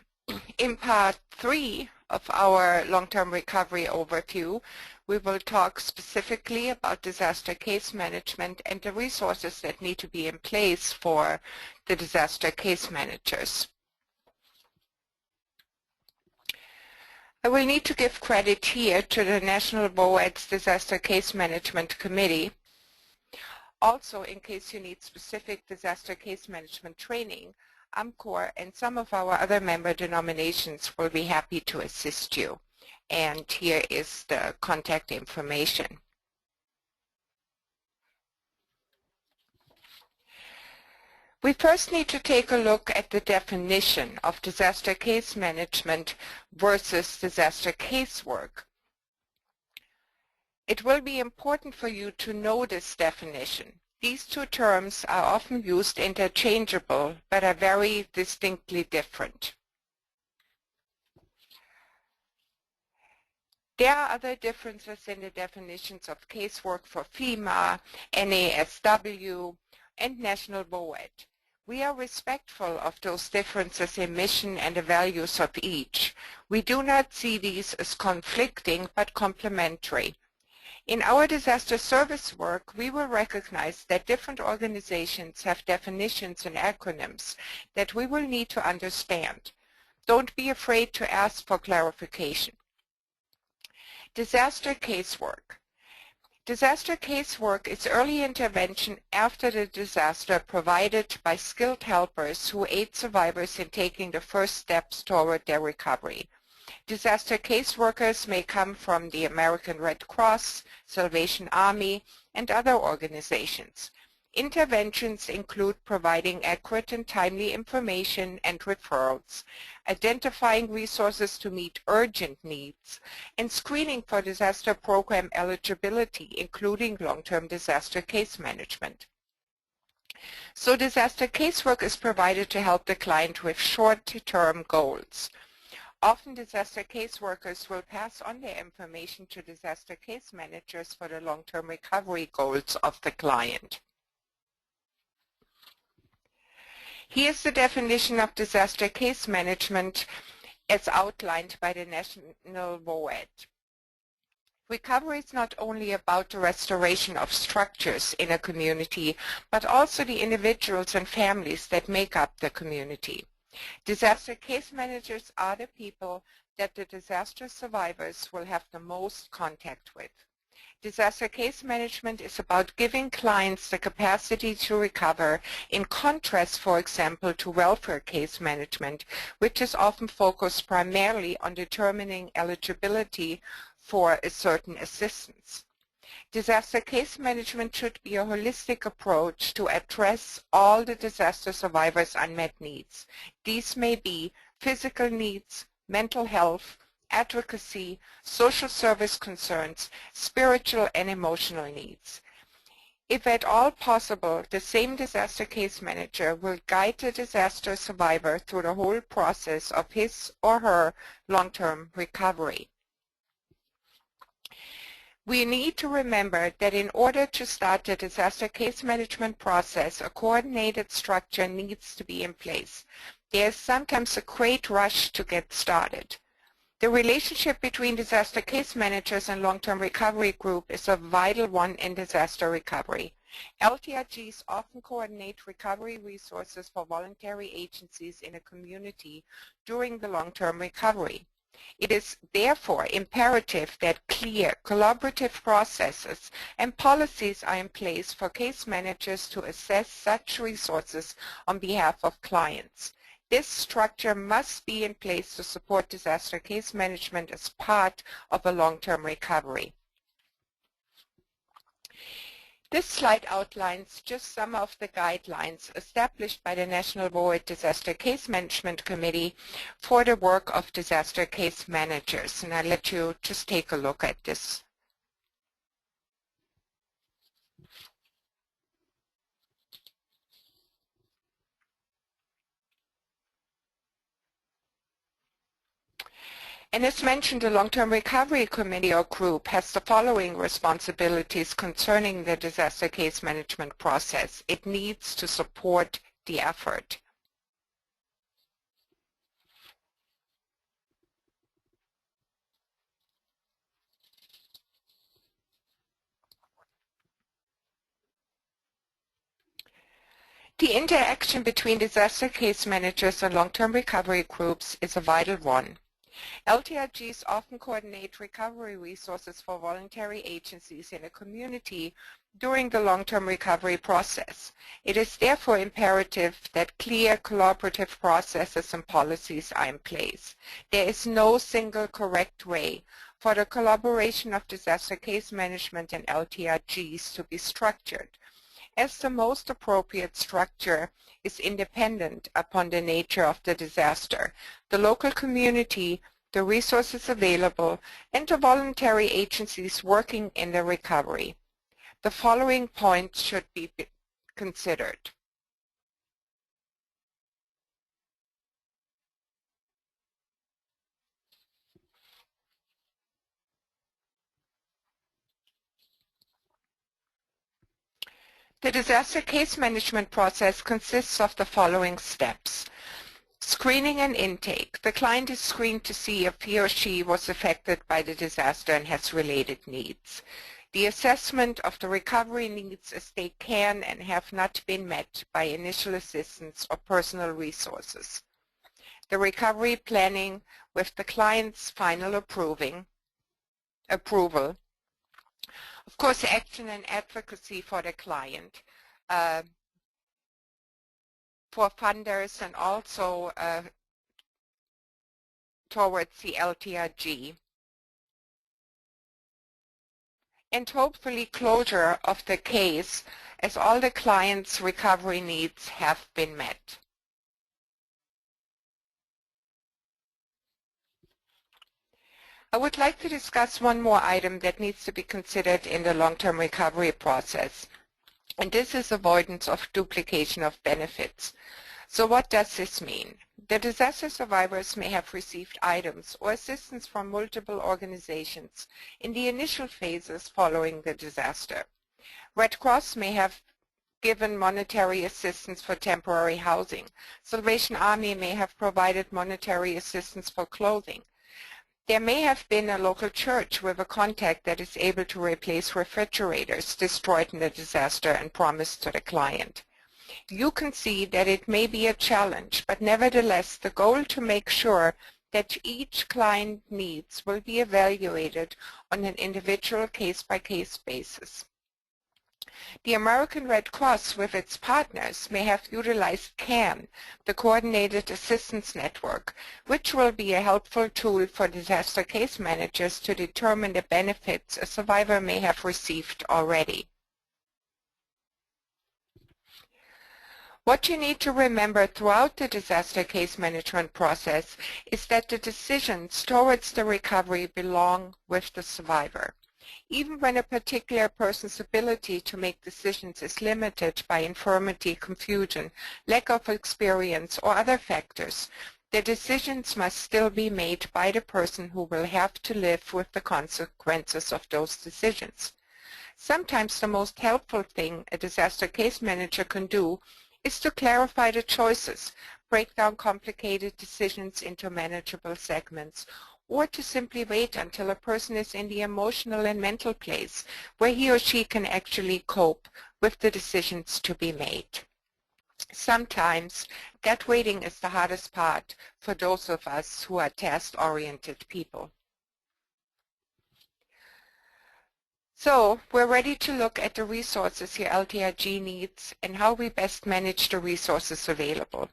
in part 3 of our long-term recovery overview, we will talk specifically about disaster case management and the resources that need to be in place for the disaster case managers. I will need to give credit here to the National VOAD's Disaster Case Management Committee. Also, in case you need specific disaster case management training, AMCOR and some of our other member denominations will be happy to assist you. And here is the contact information. We first need to take a look at the definition of disaster case management versus disaster casework. It will be important for you to know this definition. These two terms are often used interchangeable, but are very distinctly different. There are other differences in the definitions of casework for FEMA, NASW, and National VOAD. We are respectful of those differences in mission and the values of each. We do not see these as conflicting but complementary. In our disaster service work, we will recognize that different organizations have definitions and acronyms that we will need to understand. Don't be afraid to ask for clarification. Disaster casework. Disaster casework is early intervention after the disaster provided by skilled helpers who aid survivors in taking the first steps toward their recovery. Disaster caseworkers may come from the American Red Cross, Salvation Army, and other organizations. Interventions include providing accurate and timely information and referrals, identifying resources to meet urgent needs, and screening for disaster program eligibility, including long-term disaster case management. So disaster casework is provided to help the client with short-term goals. Often disaster caseworkers will pass on their information to disaster case managers for the long-term recovery goals of the client. Here's the definition of disaster case management as outlined by the National VOAD. Recovery is not only about the restoration of structures in a community, but also the individuals and families that make up the community. Disaster case managers are the people that the disaster survivors will have the most contact with. Disaster case management is about giving clients the capacity to recover, in contrast, for example, to welfare case management, which is often focused primarily on determining eligibility for a certain assistance. Disaster case management should be a holistic approach to address all the disaster survivors' unmet needs. These may be physical needs, mental health, advocacy, social service concerns, spiritual and emotional needs. If at all possible, the same disaster case manager will guide the disaster survivor through the whole process of his or her long-term recovery. We need to remember that in order to start the disaster case management process, a coordinated structure needs to be in place. There is sometimes a great rush to get started. The relationship between disaster case managers and long-term recovery group is a vital one in disaster recovery. LTRGs often coordinate recovery resources for voluntary agencies in a community during the long-term recovery. It is therefore imperative that clear, collaborative processes and policies are in place for case managers to assess such resources on behalf of clients. This structure must be in place to support disaster case management as part of a long-term recovery. This slide outlines just some of the guidelines established by the National Board Disaster Case Management Committee for the work of disaster case managers. And I'll let you just take a look at this. And as mentioned, the Long-Term Recovery Committee or group has the following responsibilities concerning the disaster case management process. It needs to support the effort. The interaction between disaster case managers and long-term recovery groups is a vital one. LTRGs often coordinate recovery resources for voluntary agencies in a community during the long-term recovery process. It is therefore imperative that clear collaborative processes and policies are in place. There is no single correct way for the collaboration of disaster case management and LTRGs to be structured, as the most appropriate structure is independent upon the nature of the disaster, the local community, the resources available, and the voluntary agencies working in the recovery. The following points should be considered. The disaster case management process consists of the following steps. Screening and intake. The client is screened to see if he or she was affected by the disaster and has related needs. The assessment of the recovery needs as they can and have not been met by initial assistance or personal resources. The recovery planning with the client's final approval. Of course, action and advocacy for the client, for funders, and also towards the LTRG. And hopefully closure of the case as all the client's recovery needs have been met. I would like to discuss one more item that needs to be considered in the long-term recovery process, and this is avoidance of duplication of benefits. So what does this mean? The disaster survivors may have received items or assistance from multiple organizations in the initial phases following the disaster. Red Cross may have given monetary assistance for temporary housing. Salvation Army may have provided monetary assistance for clothing. There may have been a local church with a contact that is able to replace refrigerators destroyed in the disaster and promised to the client. You can see that it may be a challenge, but nevertheless the goal to make sure that each client needs will be evaluated on an individual case-by-case basis. The American Red Cross with its partners may have utilized CAN, the Coordinated Assistance Network, which will be a helpful tool for disaster case managers to determine the benefits a survivor may have received already. What you need to remember throughout the disaster case management process is that the decisions towards the recovery belong with the survivor. Even when a particular person's ability to make decisions is limited by infirmity, confusion, lack of experience, or other factors, the decisions must still be made by the person who will have to live with the consequences of those decisions. Sometimes the most helpful thing a disaster case manager can do is to clarify the choices, break down complicated decisions into manageable segments, or to simply wait until a person is in the emotional and mental place where he or she can actually cope with the decisions to be made. Sometimes that waiting is the hardest part for those of us who are task-oriented people. So we're ready to look at the resources your LTRG needs and how we best manage the resources available.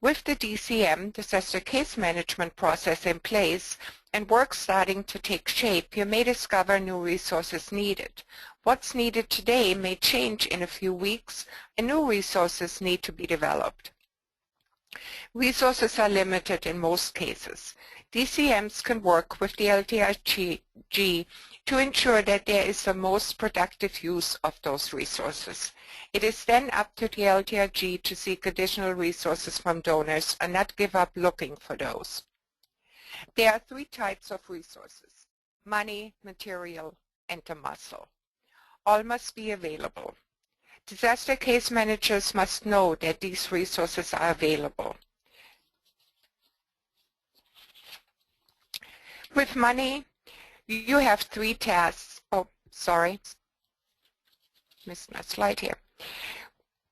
With the DCM, Disaster Case Management process in place and work starting to take shape, you may discover new resources needed. What's needed today may change in a few weeks, and new resources need to be developed. Resources are limited in most cases. DCMs can work with the LTRG to ensure that there is the most productive use of those resources. It is then up to the LTRG to seek additional resources from donors and not give up looking for those. There are three types of resources: money, material, and the muscle. All must be available. Disaster case managers must know that these resources are available. With money, you have three tasks. Oh, sorry. Missed my slide here.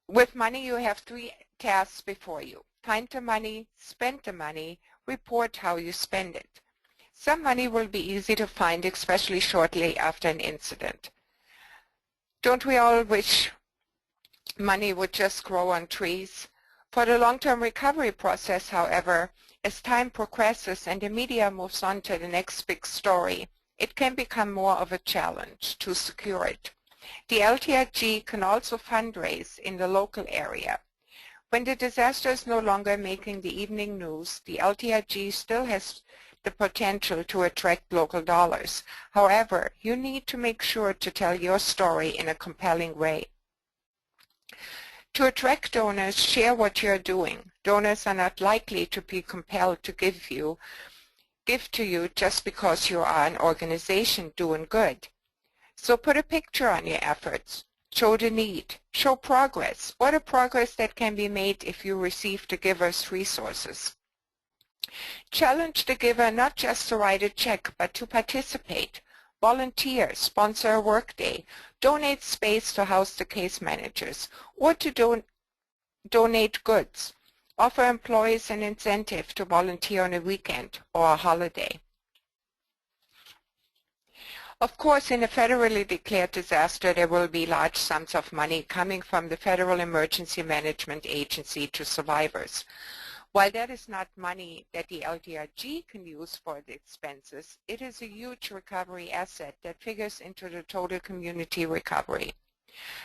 With money, you have three tasks before you. Find the money, spend the money, report how you spend it. Some money will be easy to find, especially shortly after an incident. Don't we all wish money would just grow on trees? For the long-term recovery process, however, as time progresses and the media moves on to the next big story, it can become more of a challenge to secure it. The LTRG can also fundraise in the local area. When the disaster is no longer making the evening news, the LTRG still has the potential to attract local dollars. However, you need to make sure to tell your story in a compelling way. To attract donors, share what you're doing. Donors are not likely to be compelled to give to you just because you are an organization doing good. So put a picture on your efforts. Show the need. Show progress. What a progress that can be made if you receive the giver's resources. Challenge the giver not just to write a check, but to participate. Volunteer, sponsor a workday, donate space to house the case managers, or to donate goods. Offer employees an incentive to volunteer on a weekend or a holiday. Of course, in a federally declared disaster, there will be large sums of money coming from the Federal Emergency Management Agency to survivors. While that is not money that the LTRG can use for the expenses, it is a huge recovery asset that figures into the total community recovery.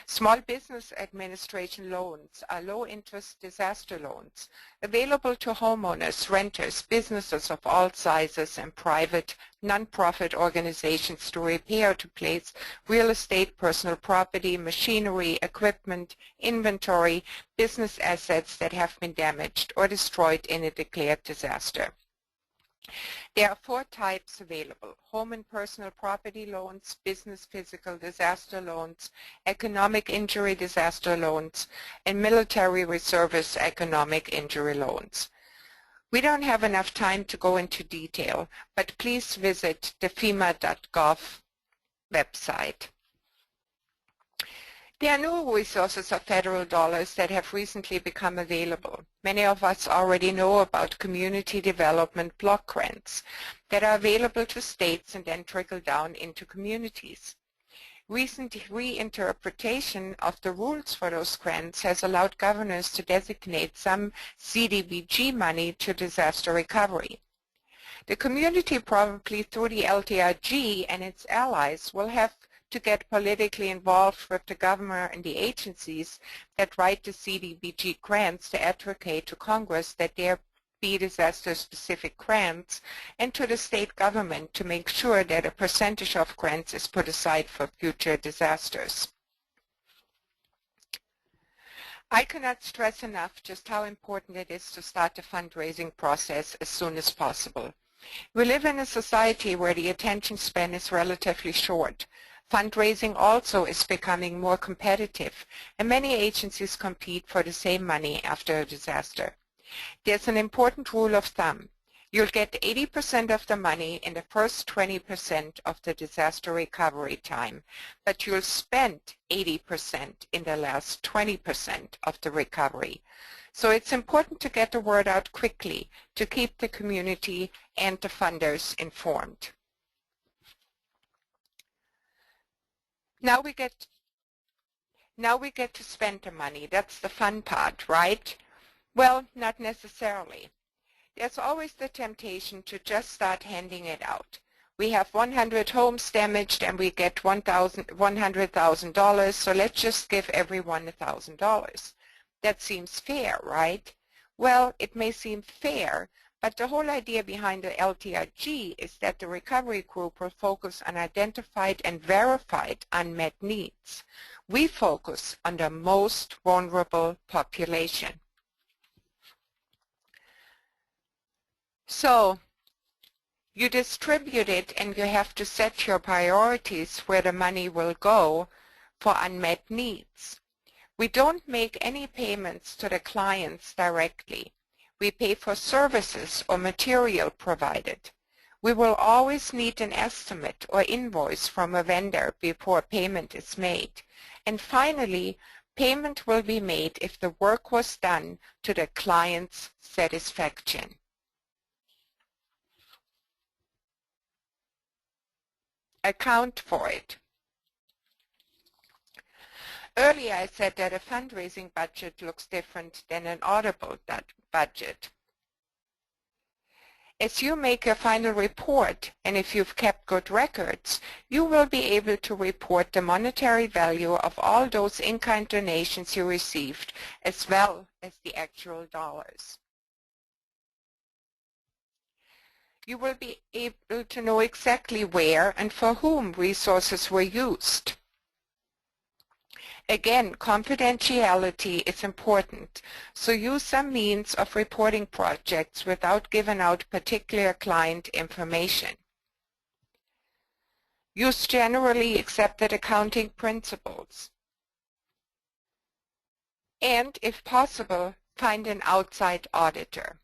Small Business Administration loans are low-interest disaster loans available to homeowners, renters, businesses of all sizes, and private, non-profit organizations to repair or to place real estate, personal property, machinery, equipment, inventory, business assets that have been damaged or destroyed in a declared disaster. There are four types available: home and personal property loans, business physical disaster loans, economic injury disaster loans, and military reservists economic injury loans. We don't have enough time to go into detail, but please visit the FEMA.gov website. There are new resources of federal dollars that have recently become available. Many of us already know about community development block grants that are available to states and then trickle down into communities. Recent reinterpretation of the rules for those grants has allowed governors to designate some CDBG money to disaster recovery. The community, probably through the LTRG and its allies, will have to get politically involved with the government and the agencies that write the CDBG grants to advocate to Congress that their be disaster-specific grants, and to the state government to make sure that a percentage of grants is put aside for future disasters. I cannot stress enough just how important it is to start the fundraising process as soon as possible. We live in a society where the attention span is relatively short. Fundraising also is becoming more competitive, and many agencies compete for the same money after a disaster. There's an important rule of thumb. You'll get 80% of the money in the first 20% of the disaster recovery time, but you'll spend 80% in the last 20% of the recovery. So it's important to get the word out quickly to keep the community and the funders informed. Now we get to spend the money. That's the fun part, right? Well, not necessarily. There's always the temptation to just start handing it out. We have 100 homes damaged and we get $100,000, so let's just give everyone $1,000. That seems fair, right? Well, it may seem fair, but the whole idea behind the LTRG is that the recovery group will focus on identified and verified unmet needs. We focus on the most vulnerable population. So you distribute it and you have to set your priorities where the money will go for unmet needs. We don't make any payments to the clients directly. We pay for services or material provided. We will always need an estimate or invoice from a vendor before payment is made. And finally, payment will be made if the work was done to the client's satisfaction. Account for it. Earlier I said that a fundraising budget looks different than an audible budget. As you make your final report, and if you've kept good records, you will be able to report the monetary value of all those in-kind donations you received, as well as the actual dollars. You will be able to know exactly where and for whom resources were used. Again, confidentiality is important, so use some means of reporting projects without giving out particular client information. Use generally accepted accounting principles. And, if possible, find an outside auditor.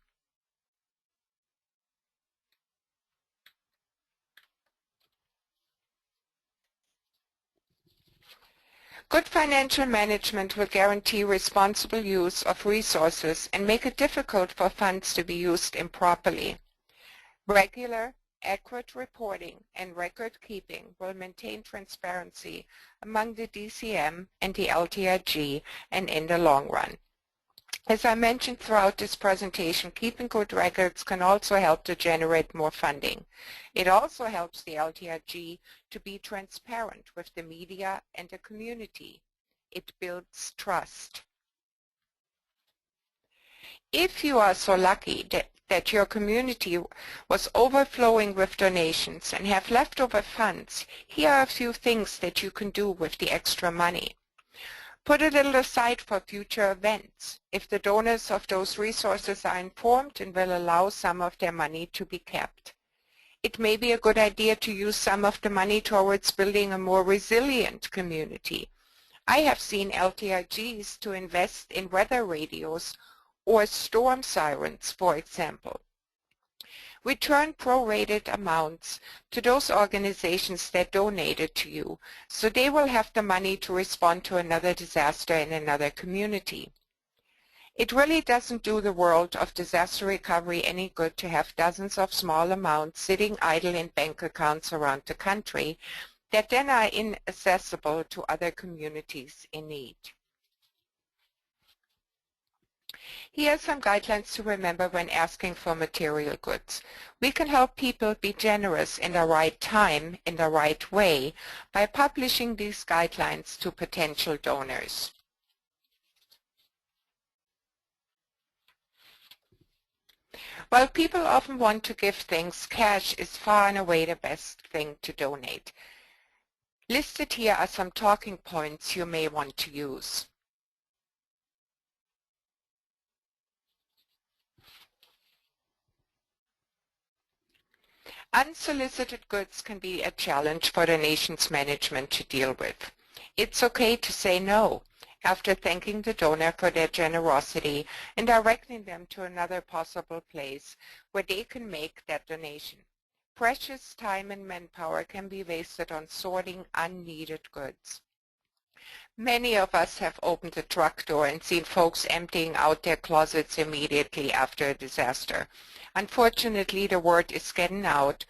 Good financial management will guarantee responsible use of resources and make it difficult for funds to be used improperly. Regular, accurate reporting and record keeping will maintain transparency among the DCM and the LTRG and in the long run. As I mentioned throughout this presentation, keeping good records can also help to generate more funding. It also helps the LTRG to be transparent with the media and the community. It builds trust. If you are so lucky that your community was overflowing with donations and have leftover funds, here are a few things that you can do with the extra money. Put a little aside for future events if the donors of those resources are informed and will allow some of their money to be kept. It may be a good idea to use some of the money towards building a more resilient community. I have seen LTRGs to invest in weather radios or storm sirens, for example. Return prorated amounts to those organizations that donated to you, so they will have the money to respond to another disaster in another community. It really doesn't do the world of disaster recovery any good to have dozens of small amounts sitting idle in bank accounts around the country that then are inaccessible to other communities in need. Here are some guidelines to remember when asking for material goods. We can help people be generous in the right time, in the right way, by publishing these guidelines to potential donors. While people often want to give things, cash is far and away the best thing to donate. Listed here are some talking points you may want to use. Unsolicited goods can be a challenge for the nation's management to deal with. It's okay to say no after thanking the donor for their generosity and directing them to another possible place where they can make that donation. Precious time and manpower can be wasted on sorting unneeded goods. Many of us have opened the truck door and seen folks emptying out their closets immediately after a disaster. Unfortunately, the word is getting out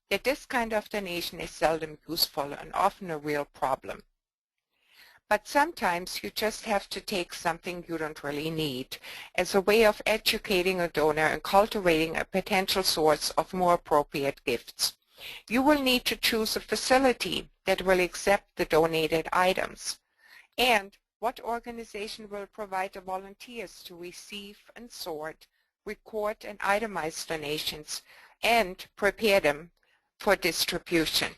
that this kind of donation is seldom useful and often a real problem. But sometimes you just have to take something you don't really need as a way of educating a donor and cultivating a potential source of more appropriate gifts. You will need to choose a facility that will accept the donated items, and what organization will provide the volunteers to receive and sort, record and itemize donations, and prepare them for distribution.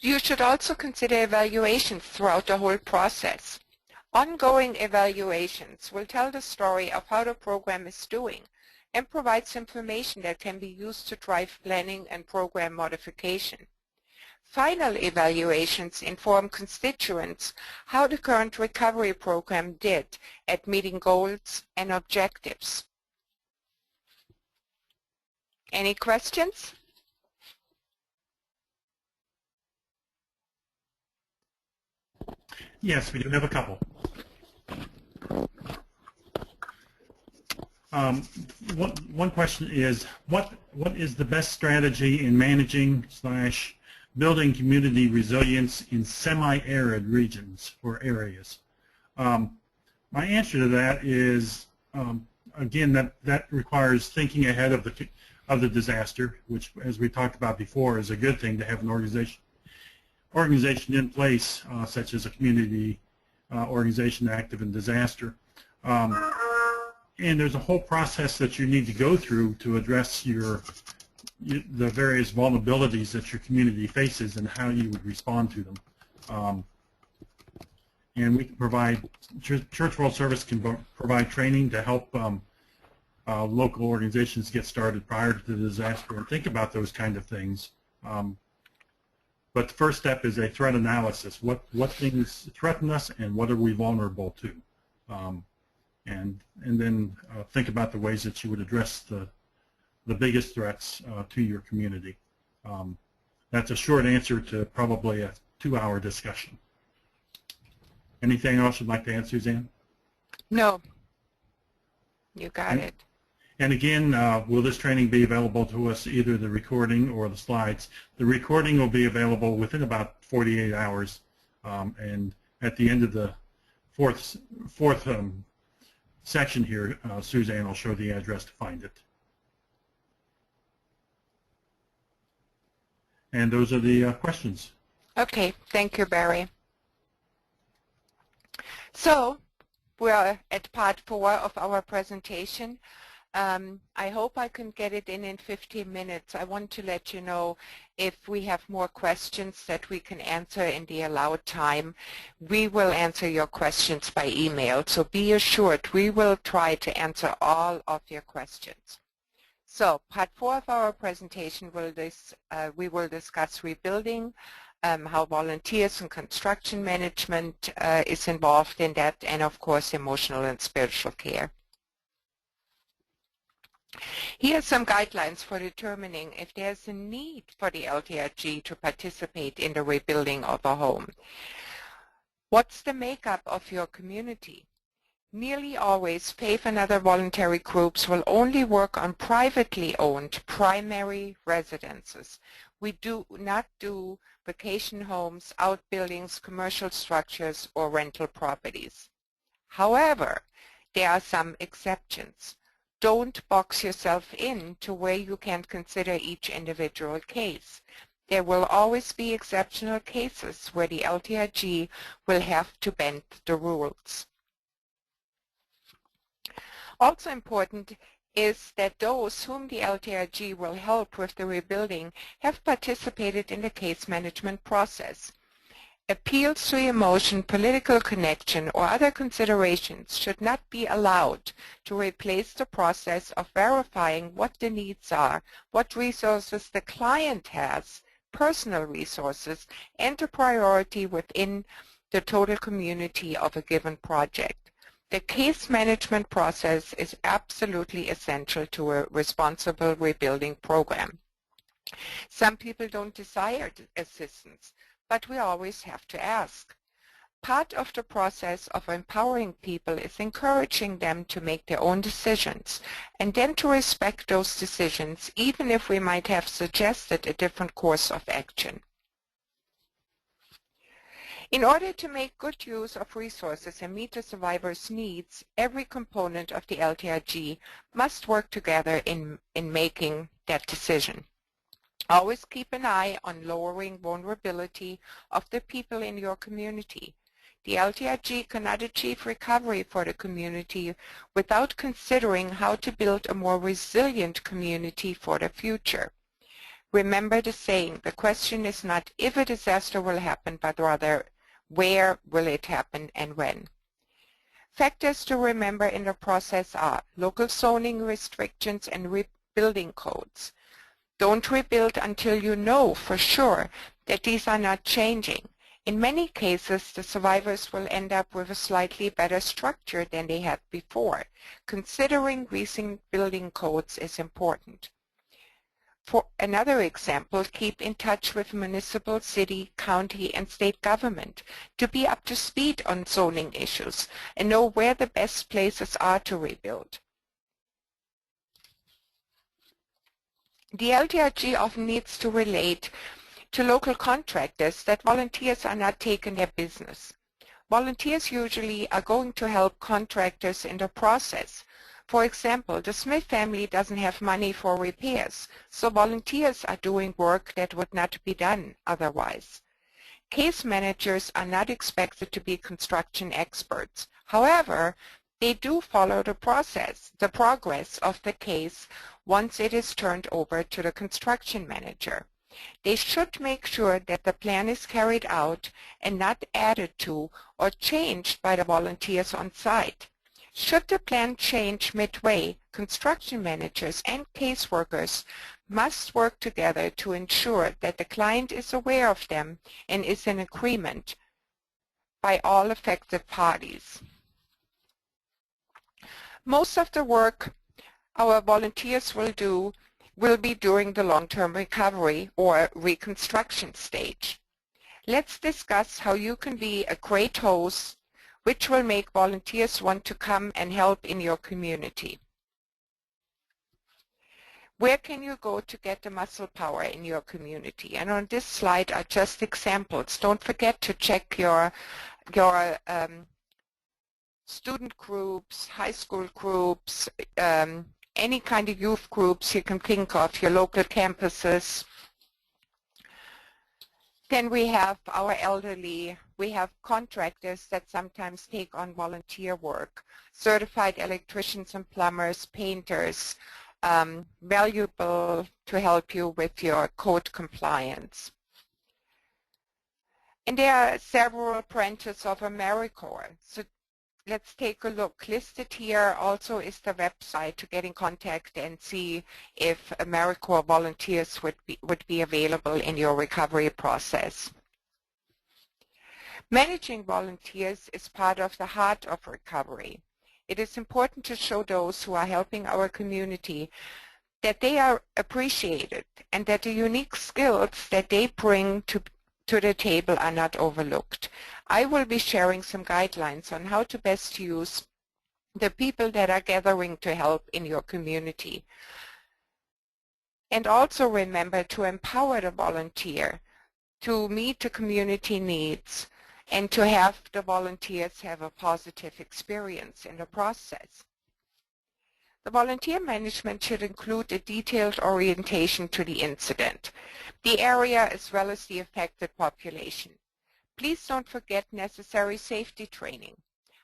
You should also consider evaluations throughout the whole process. Ongoing evaluations will tell the story of how the program is doing and provides information that can be used to drive planning and program modification. Final evaluations inform constituents how the current recovery program did at meeting goals and objectives. Any questions? Yes, we do have a couple. One question is, what is the best strategy in managing / building community resilience in semi-arid regions or areas? My answer to that is, again, that requires thinking ahead of the disaster, which, as we talked about before, is a good thing to have an organization in place, such as a community organization active in disaster. And there's a whole process that you need to go through to address the various vulnerabilities that your community faces and how you would respond to them. And we can provide, Church World Service can provide training to help local organizations get started prior to the disaster and think about those kind of things. But the first step is a threat analysis. What things threaten us and what are we vulnerable to? And then think about the ways that you would address the biggest threats to your community. That's a short answer to probably a 2-hour discussion. Anything else you'd like to add, Suzanne? No. You got it. And again, will this training be available to us, either the recording or the slides? The recording will be available within about 48 hours. And at the end of the fourth section here, Suzanne will show the address to find it. And those are the questions. Okay, thank you, Barry. So we're at part 4 of our presentation. I hope I can get it in 15 minutes. I want to let you know if we have more questions that we can answer in the allowed time. We will answer your questions by email, so be assured we will try to answer all of your questions. So part 4 of our presentation we will discuss rebuilding, how volunteers and construction management is involved in that, and of course emotional and spiritual care. Here are some guidelines for determining if there's a need for the LTRG to participate in the rebuilding of a home. What's the makeup of your community? Nearly always, faith and other voluntary groups will only work on privately owned primary residences. We do not do vacation homes, outbuildings, commercial structures, or rental properties. However, there are some exceptions. Don't box yourself in to where you can't consider each individual case. There will always be exceptional cases where the LTRG will have to bend the rules. Also important is that those whom the LTRG will help with the rebuilding have participated in the case management process. Appeals to emotion, political connection, or other considerations should not be allowed to replace the process of verifying what the needs are, what resources the client has, personal resources, and the priority within the total community of a given project. The case management process is absolutely essential to a responsible rebuilding program. Some people don't desire assistance, but we always have to ask. Part of the process of empowering people is encouraging them to make their own decisions and then to respect those decisions even if we might have suggested a different course of action. In order to make good use of resources and meet the survivor's needs, every component of the LTRG must work together in making that decision. Always keep an eye on lowering vulnerability of the people in your community. The LTRG cannot achieve recovery for the community without considering how to build a more resilient community for the future. Remember the saying, the question is not if a disaster will happen, but rather where will it happen and when. Factors to remember in the process are local zoning restrictions and rebuilding codes. Don't rebuild until you know for sure that these are not changing. In many cases, the survivors will end up with a slightly better structure than they had before. Considering recent building codes is important. For another example, keep in touch with municipal, city, county, and state government to be up to speed on zoning issues and know where the best places are to rebuild. The LTRG often needs to relate to local contractors that volunteers are not taking their business. Volunteers usually are going to help contractors in the process. For example, the Smith family doesn't have money for repairs, so volunteers are doing work that would not be done otherwise. Case managers are not expected to be construction experts. However, they do follow the progress of the case once it is turned over to the construction manager. They should make sure that the plan is carried out and not added to or changed by the volunteers on site. Should the plan change midway, construction managers and caseworkers must work together to ensure that the client is aware of them and is in agreement by all affected parties. Most of the work our volunteers will be during the long-term recovery or reconstruction stage. Let's discuss how you can be a great host, which will make volunteers want to come and help in your community. Where can you go to get the muscle power in your community? And on this slide are just examples. Don't forget to check your student groups, high school groups, any kind of youth groups you can think of, your local campuses. Then we have our elderly. We have contractors that sometimes take on volunteer work, certified electricians and plumbers, painters, valuable to help you with your code compliance. And there are several branches of AmeriCorps. So let's take a look. Listed here also is the website to get in contact and see if AmeriCorps volunteers would be available in your recovery process. Managing volunteers is part of the heart of recovery. It is important to show those who are helping our community that they are appreciated and that the unique skills that they bring to the table are not overlooked. I will be sharing some guidelines on how to best use the people that are gathering to help in your community. And also remember to empower the volunteer to meet the community needs and to have the volunteers have a positive experience in the process. The volunteer management should include a detailed orientation to the incident, the area as well as the affected population. Please don't forget necessary safety training.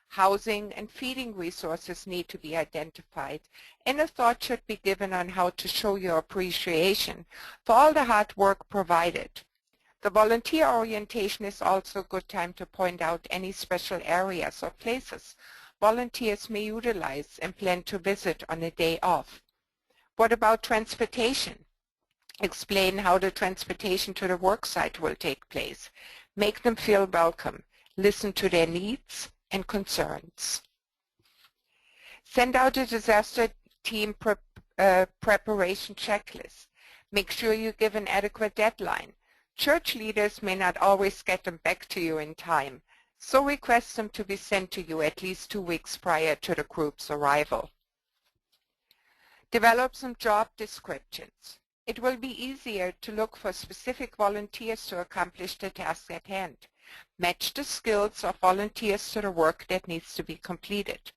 Housing and feeding resources need to be identified, and a thought should be given on how to show your appreciation for all the hard work provided. The volunteer orientation is also a good time to point out any special areas or places volunteers may utilize and plan to visit on a day off. What about transportation? Explain how the transportation to the worksite will take place. Make them feel welcome. Listen to their needs and concerns. Send out a disaster team preparation checklist. Make sure you give an adequate deadline. Church leaders may not always get them back to you in time, so request them to be sent to you at least 2 weeks prior to the group's arrival. Develop some job descriptions. It will be easier to look for specific volunteers to accomplish the task at hand. Match the skills of volunteers to the work that needs to be completed.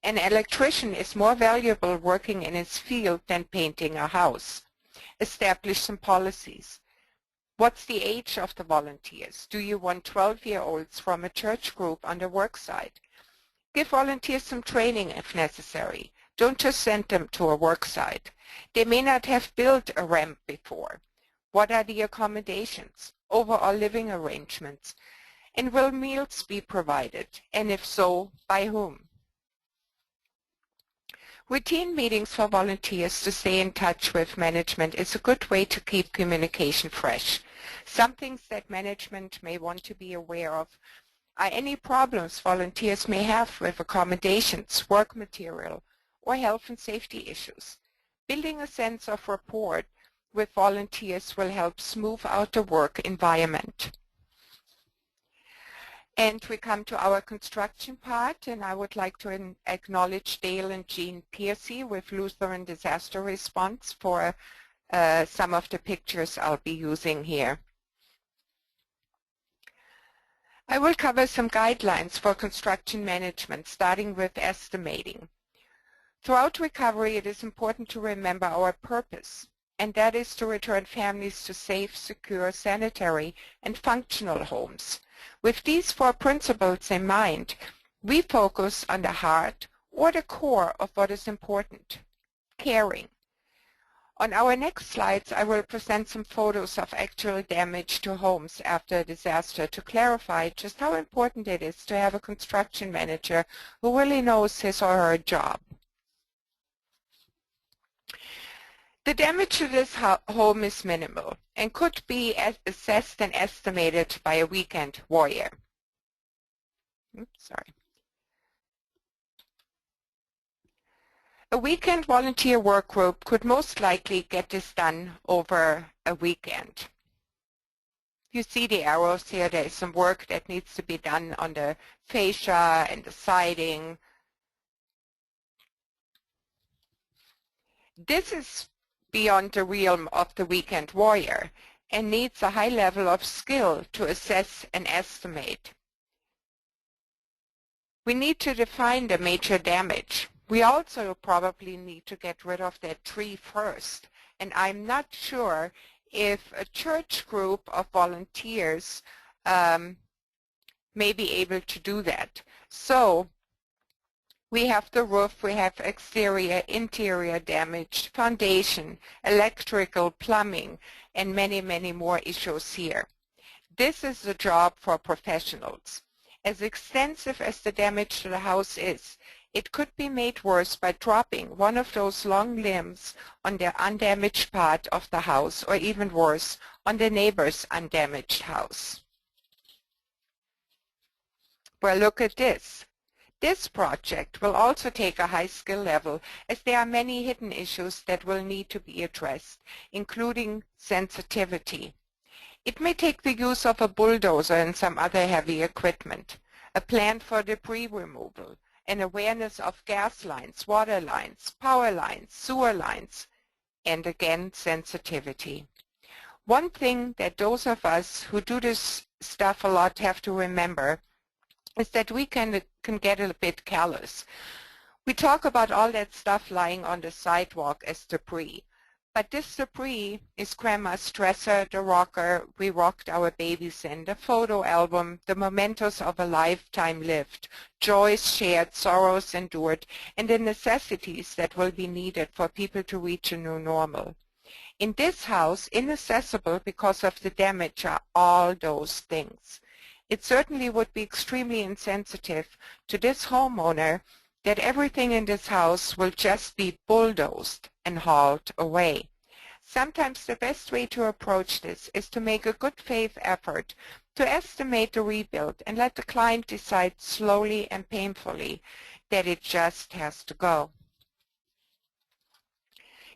An electrician is more valuable working in his field than painting a house. Establish some policies. What's the age of the volunteers? Do you want 12-year-olds from a church group on the work site? Give volunteers some training if necessary. Don't just send them to a work site. They may not have built a ramp before. What are the accommodations, overall living arrangements? And will meals be provided? And if so, by whom? Routine meetings for volunteers to stay in touch with management is a good way to keep communication fresh. Some things that management may want to be aware of are any problems volunteers may have with accommodations, work material, or health and safety issues. Building a sense of rapport with volunteers will help smooth out the work environment. And we come to our construction part, and I would like to acknowledge Dale and Jean Piercy with Lutheran Disaster Response for some of the pictures I'll be using here. I will cover some guidelines for construction management, starting with estimating. Throughout recovery, it is important to remember our purpose, and that is to return families to safe, secure, sanitary, and functional homes. With these 4 principles in mind, we focus on the heart or the core of what is important, caring. On our next slides, I will present some photos of actual damage to homes after a disaster to clarify just how important it is to have a construction manager who really knows his or her job. The damage to this home is minimal and could be assessed and estimated by a weekend warrior. A weekend volunteer work group could most likely get this done over a weekend. You see the arrows here. There is some work that needs to be done on the fascia and the siding. This is beyond the realm of the weekend warrior and needs a high level of skill to assess and estimate. We need to define the major damage. We also probably need to get rid of that tree first, and I'm not sure if a church group of volunteers may be able to do that. So we have the roof, we have exterior, interior damage, foundation, electrical, plumbing, and many, many more issues here. This is the job for professionals. As extensive as the damage to the house is, it could be made worse by dropping one of those long limbs on the undamaged part of the house, or even worse, on the neighbor's undamaged house. Well, look at this. This project will also take a high skill level, as there are many hidden issues that will need to be addressed, including sensitivity. It may take the use of a bulldozer and some other heavy equipment, a plan for debris removal, an awareness of gas lines, water lines, power lines, sewer lines, and again, sensitivity. One thing that those of us who do this stuff a lot have to remember is that we can get a bit callous. We talk about all that stuff lying on the sidewalk as debris. But this debris is Grandma's dresser, the rocker we rocked our babies in, the photo album, the mementos of a lifetime lived, joys shared, sorrows endured, and the necessities that will be needed for people to reach a new normal. In this house, inaccessible because of the damage are all those things. It certainly would be extremely insensitive to this homeowner that everything in this house will just be bulldozed and hauled away. Sometimes the best way to approach this is to make a good faith effort to estimate the rebuild and let the client decide slowly and painfully that it just has to go.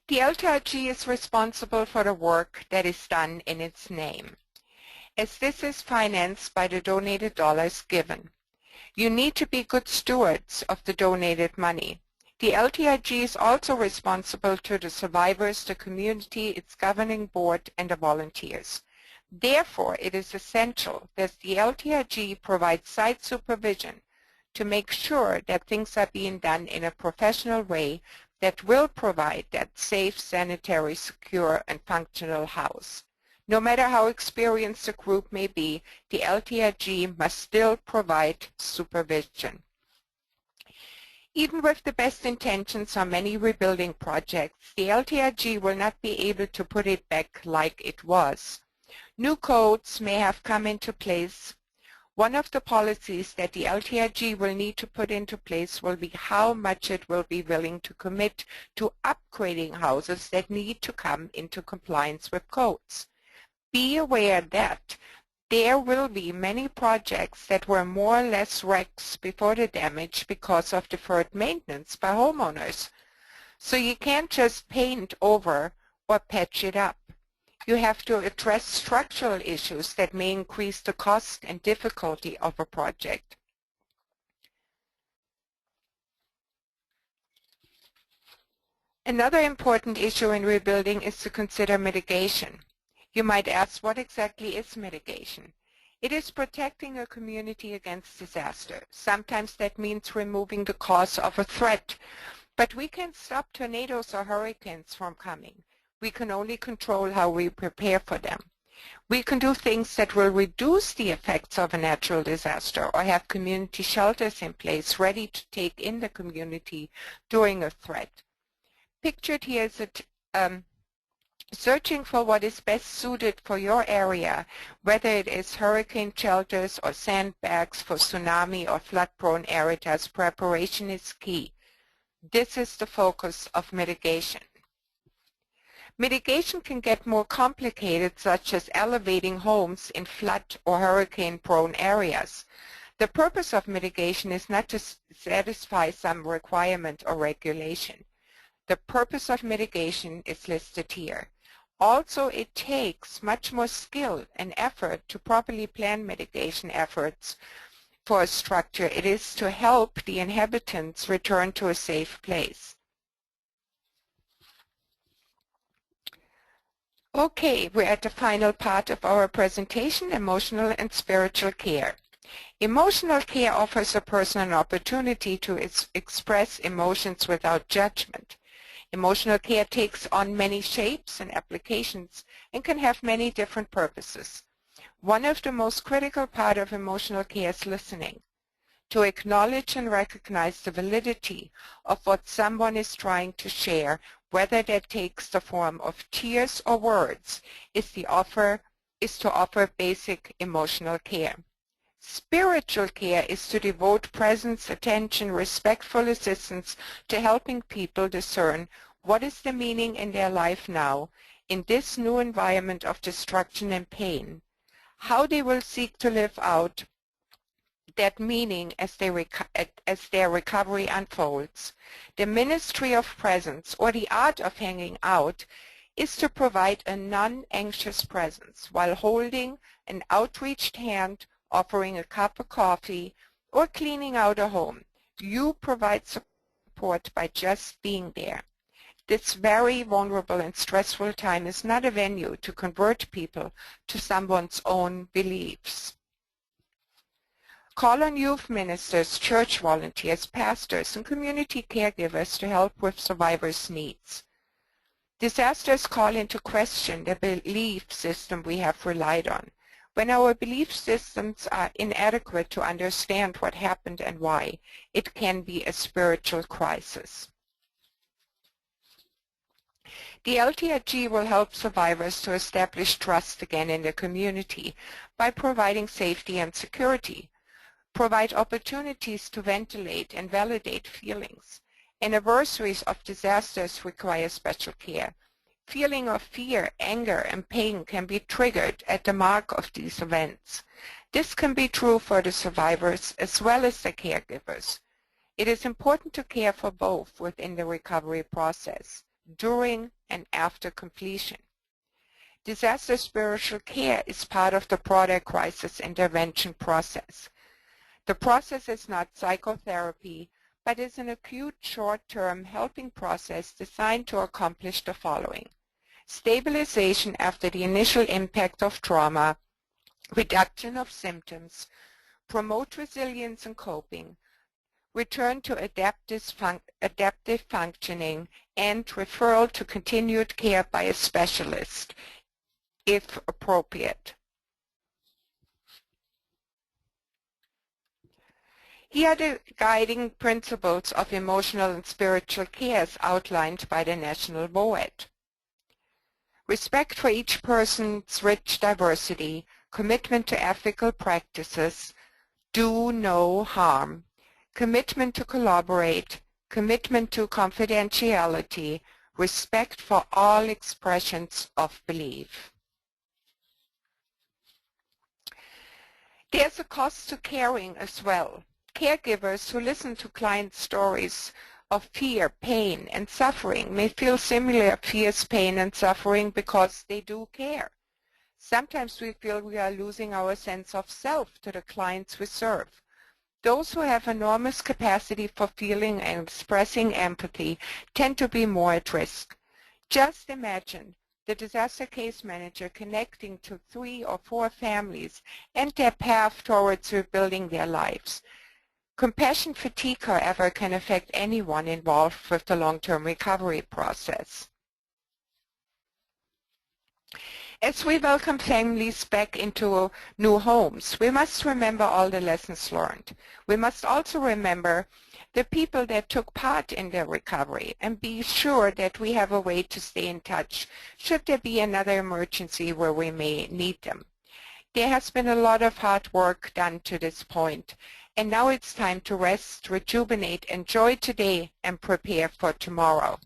The LTRG is responsible for the work that is done in its name, as this is financed by the donated dollars given. You need to be good stewards of the donated money. The LTRG is also responsible to the survivors, the community, its governing board, and the volunteers. Therefore, it is essential that the LTRG provides site supervision to make sure that things are being done in a professional way that will provide that safe, sanitary, secure, and functional house. No matter how experienced a group may be, the LTRG must still provide supervision. Even with the best intentions on many rebuilding projects, the LTRG will not be able to put it back like it was. New codes may have come into place. One of the policies that the LTRG will need to put into place will be how much it will be willing to commit to upgrading houses that need to come into compliance with codes. Be aware that there will be many projects that were more or less wrecks before the damage because of deferred maintenance by homeowners. So you can't just paint over or patch it up. You have to address structural issues that may increase the cost and difficulty of a project. Another important issue in rebuilding is to consider mitigation. You might ask, what exactly is mitigation? It is protecting a community against disaster. Sometimes that means removing the cause of a threat. But we can stop tornadoes or hurricanes from coming. We can only control how we prepare for them. We can do things that will reduce the effects of a natural disaster or have community shelters in place ready to take in the community during a threat. Pictured here is searching for what is best suited for your area, whether it is hurricane shelters or sandbags for tsunami or flood-prone areas. Preparation is key. This is the focus of mitigation. Mitigation can get more complicated, such as elevating homes in flood or hurricane-prone areas. The purpose of mitigation is not to satisfy some requirement or regulation. The purpose of mitigation is listed here. Also, it takes much more skill and effort to properly plan mitigation efforts for a structure. It is to help the inhabitants return to a safe place. Okay, we're at the final part of our presentation, emotional and spiritual care. Emotional care offers a person an opportunity to express emotions without judgment. Emotional care takes on many shapes and applications and can have many different purposes. One of the most critical parts of emotional care is listening. To acknowledge and recognize the validity of what someone is trying to share, whether that takes the form of tears or words, is to offer basic emotional care. Spiritual care is to devote presence, attention, respectful assistance to helping people discern what is the meaning in their life now in this new environment of destruction and pain, how they will seek to live out that meaning as their recovery unfolds. The ministry of presence, or the art of hanging out, is to provide a non-anxious presence while holding an outreached hand, offering a cup of coffee, or cleaning out a home. You provide support by just being there. This very vulnerable and stressful time is not a venue to convert people to someone's own beliefs. Call on youth ministers, church volunteers, pastors, and community caregivers to help with survivors' needs. Disasters call into question the belief system we have relied on. When our belief systems are inadequate to understand what happened and why, it can be a spiritual crisis. The LTRG will help survivors to establish trust again in the community by providing safety and security, provide opportunities to ventilate and validate feelings. Anniversaries of disasters require special care. Feeling of fear, anger, and pain can be triggered at the mark of these events. This can be true for the survivors as well as the caregivers. It is important to care for both within the recovery process, during and after completion. Disaster spiritual care is part of the broader crisis intervention process. The process is not psychotherapy, but is an acute short-term helping process designed to accomplish the following: stabilization after the initial impact of trauma, reduction of symptoms, promote resilience and coping, return to adaptive functioning, and referral to continued care by a specialist, if appropriate. Here are the guiding principles of emotional and spiritual care as outlined by the National Board. Respect for each person's rich diversity, commitment to ethical practices, do no harm, commitment to collaborate, commitment to confidentiality, respect for all expressions of belief. There's a cost to caring as well. Caregivers who listen to clients' stories of fear, pain, and suffering may feel similar fears, pain, and suffering because they do care. Sometimes we feel we are losing our sense of self to the clients we serve. Those who have enormous capacity for feeling and expressing empathy tend to be more at risk. Just imagine the disaster case manager connecting to 3 or 4 families and their path towards rebuilding their lives. Compassion fatigue, however, can affect anyone involved with the long-term recovery process. As we welcome families back into new homes, we must remember all the lessons learned. We must also remember the people that took part in their recovery and be sure that we have a way to stay in touch should there be another emergency where we may need them. There has been a lot of hard work done to this point, and now it's time to rest, rejuvenate, enjoy today, and prepare for tomorrow.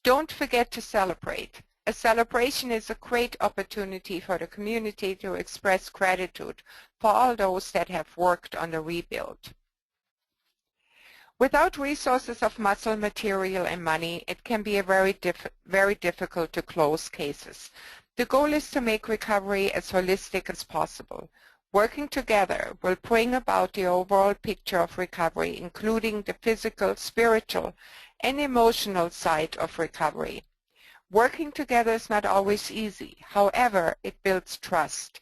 Don't forget to celebrate. A celebration is a great opportunity for the community to express gratitude for all those that have worked on the rebuild. Without resources of muscle, material, and money, it can be very difficult to close cases. The goal is to make recovery as holistic as possible. Working together will bring about the overall picture of recovery, including the physical, spiritual, and emotional side of recovery. Working together is not always easy. However, it builds trust.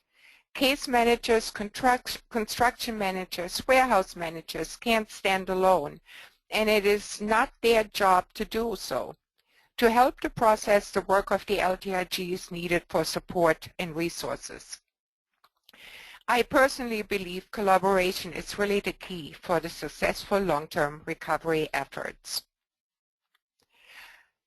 Case managers, construction managers, warehouse managers can't stand alone, and it is not their job to do so. To help the process, the work of the LTRG is needed for support and resources. I personally believe collaboration is really the key for the successful long-term recovery efforts.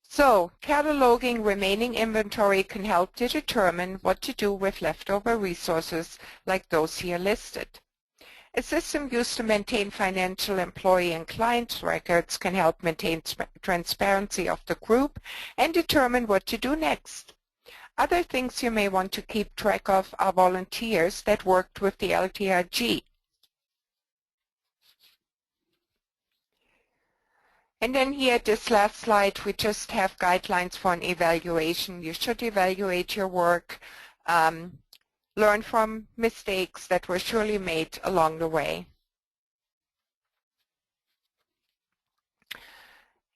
So, cataloging remaining inventory can help to determine what to do with leftover resources like those here listed. A system used to maintain financial, employee, and client records can help maintain transparency of the group and determine what to do next. Other things you may want to keep track of are volunteers that worked with the LTRG. And then here, this last slide, we just have guidelines for an evaluation. You should evaluate your work, learn from mistakes that were surely made along the way.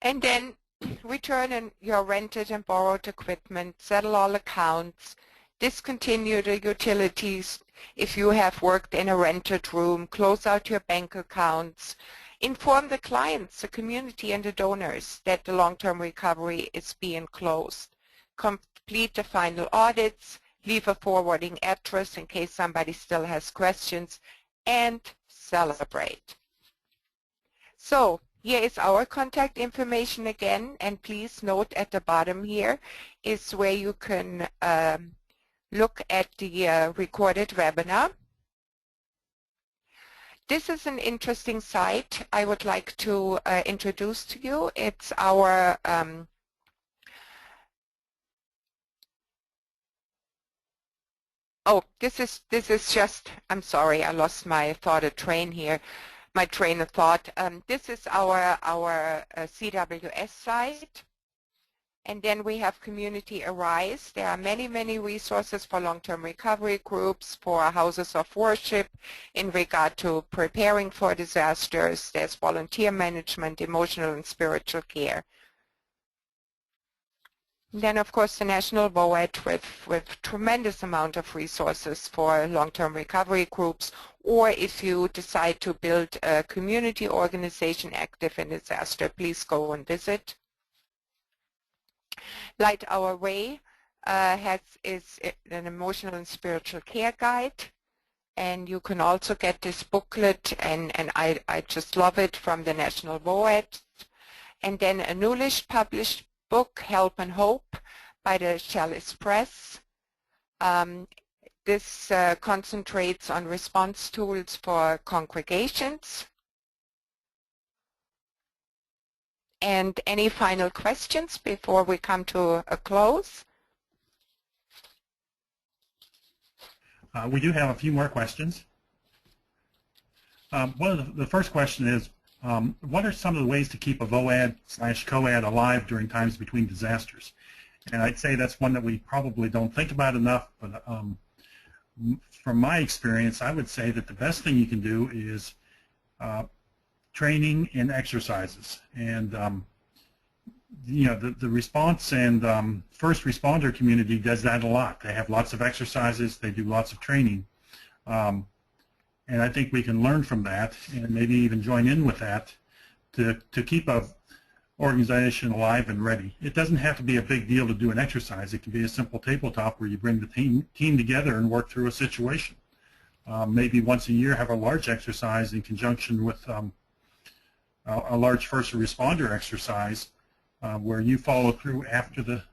And then return your rented and borrowed equipment, settle all accounts, discontinue the utilities if you have worked in a rented room, close out your bank accounts, inform the clients, the community, and the donors that the long-term recovery is being closed, complete the final audits, leave a forwarding address in case somebody still has questions, and celebrate. So here is our contact information again, and please note at the bottom here is where you can look at the recorded webinar. This is an interesting site I would like to introduce to you. It's our this is just, I'm sorry, I lost my train here. My train of thought. This is our CWS site, and then we have Community Arise. There are many, many resources for long-term recovery groups, for houses of worship in regard to preparing for disasters. There's volunteer management, emotional and spiritual care. And then, of course, the National VOAD with tremendous amount of resources for long-term recovery groups, or if you decide to build a community organization active in disaster, please go and visit. Light Our Way is an emotional and spiritual care guide, and you can also get this booklet, and I just love it, from the National VOAD. And then a newly published book, Help and Hope, by the Chalice Press. This concentrates on response tools for congregations. And any final questions before we come to a close? We do have a few more questions. One of the first question is, what are some of the ways to keep a VOAD/COAD alive during times between disasters? And I'd say that's one that we probably don't think about enough, but from my experience, I would say that the best thing you can do is training and exercises. And you know, the response and first responder community does that a lot. They have lots of exercises, they do lots of training. And I think we can learn from that and maybe even join in with that to keep a organization alive and ready. It doesn't have to be a big deal to do an exercise. It can be a simple tabletop where you bring the team together and work through a situation. Maybe once a year have a large exercise in conjunction with a large first responder exercise where you follow through after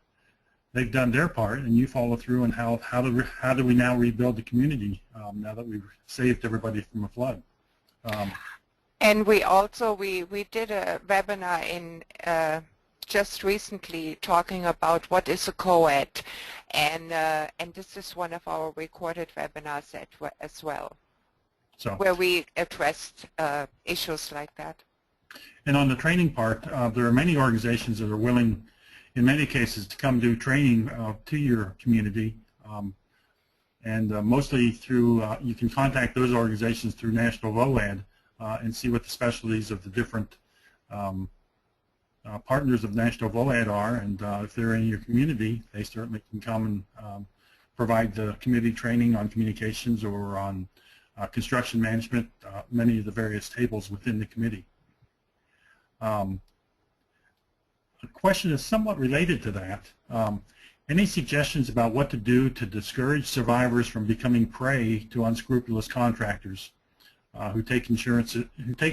they've done their part, and you follow through on how do we now rebuild the community now that we've saved everybody from a flood. And we also we did a webinar in just recently talking about what is a COAD, and this is one of our recorded webinars as well, so where we addressed issues like that. And on the training part, there are many organizations that are willing, in many cases, to come do training to your community, and mostly through, you can contact those organizations through National VOAD and see what the specialties of the different partners of National VOAD are, and if they're in your community, they certainly can come and provide the community training on communications or on construction management, many of the various tables within the committee. The question is somewhat related to that. Any suggestions about what to do to discourage survivors from becoming prey to unscrupulous contractors who take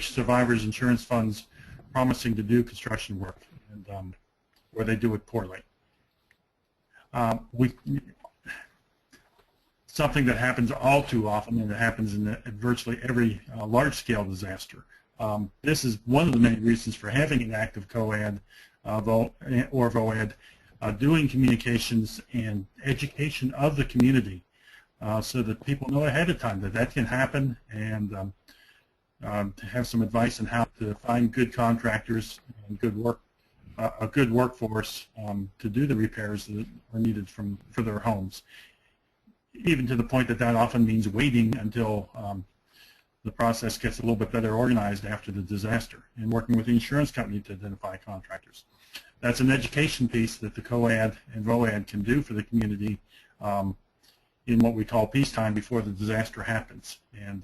survivors' insurance funds promising to do construction work, and where they do it poorly? Something that happens all too often, and it happens in virtually every large-scale disaster. This is one of the many reasons for having an active COAD or VOAD, doing communications and education of the community so that people know ahead of time that that can happen, and to have some advice on how to find good contractors and a good workforce to do the repairs that are needed for their homes. Even to the point that often means waiting until the process gets a little bit better organized after the disaster, and working with the insurance company to identify contractors. That's an education piece that the COAD and VOAD can do for the community in what we call peacetime before the disaster happens. And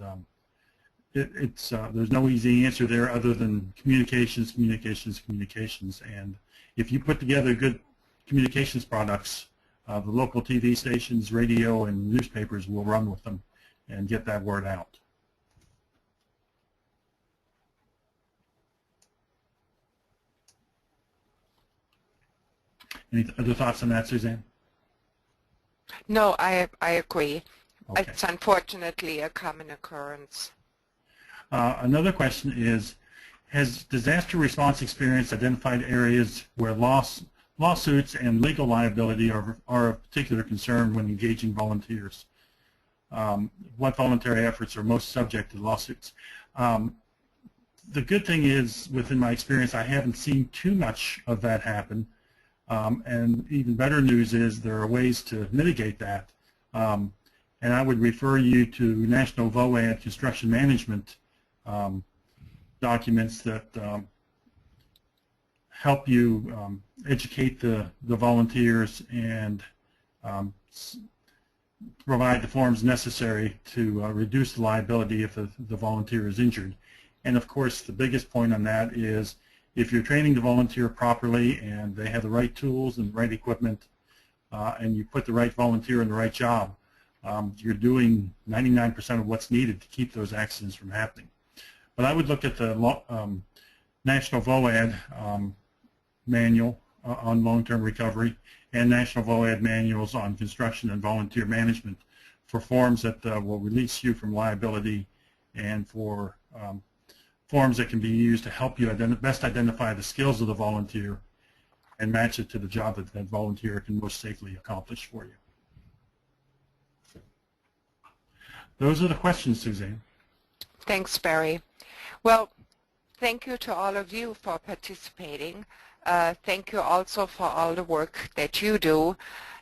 there's no easy answer there other than communications, communications, communications. And if you put together good communications products, the local TV stations, radio, and newspapers will run with them and get that word out. Any other thoughts on that, Suzanne? No, I agree. Okay. It's unfortunately a common occurrence. Another question is, has disaster response experience identified areas where lawsuits and legal liability are of particular concern when engaging volunteers? What voluntary efforts are most subject to lawsuits? The good thing is, within my experience, I haven't seen too much of that happen. And even better news is there are ways to mitigate that. And I would refer you to National VOAD construction management documents that help you educate the volunteers and provide the forms necessary to reduce the liability if the volunteer is injured. And of course, the biggest point on that is if you're training the volunteer properly and they have the right tools and the right equipment and you put the right volunteer in the right job, you're doing 99% of what's needed to keep those accidents from happening. But I would look at the National VOAD manual on long-term recovery and National VOAD manuals on construction and volunteer management for forms that will release you from liability and for forms that can be used to help you best identify the skills of the volunteer and match it to the job that that volunteer can most safely accomplish for you. Those are the questions, Suzanne. Thanks, Barry. Well, thank you to all of you for participating. Thank you also for all the work that you do.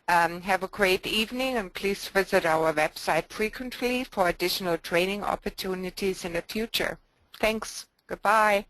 Have a great evening, and please visit our website frequently for additional training opportunities in the future. Thanks. Goodbye.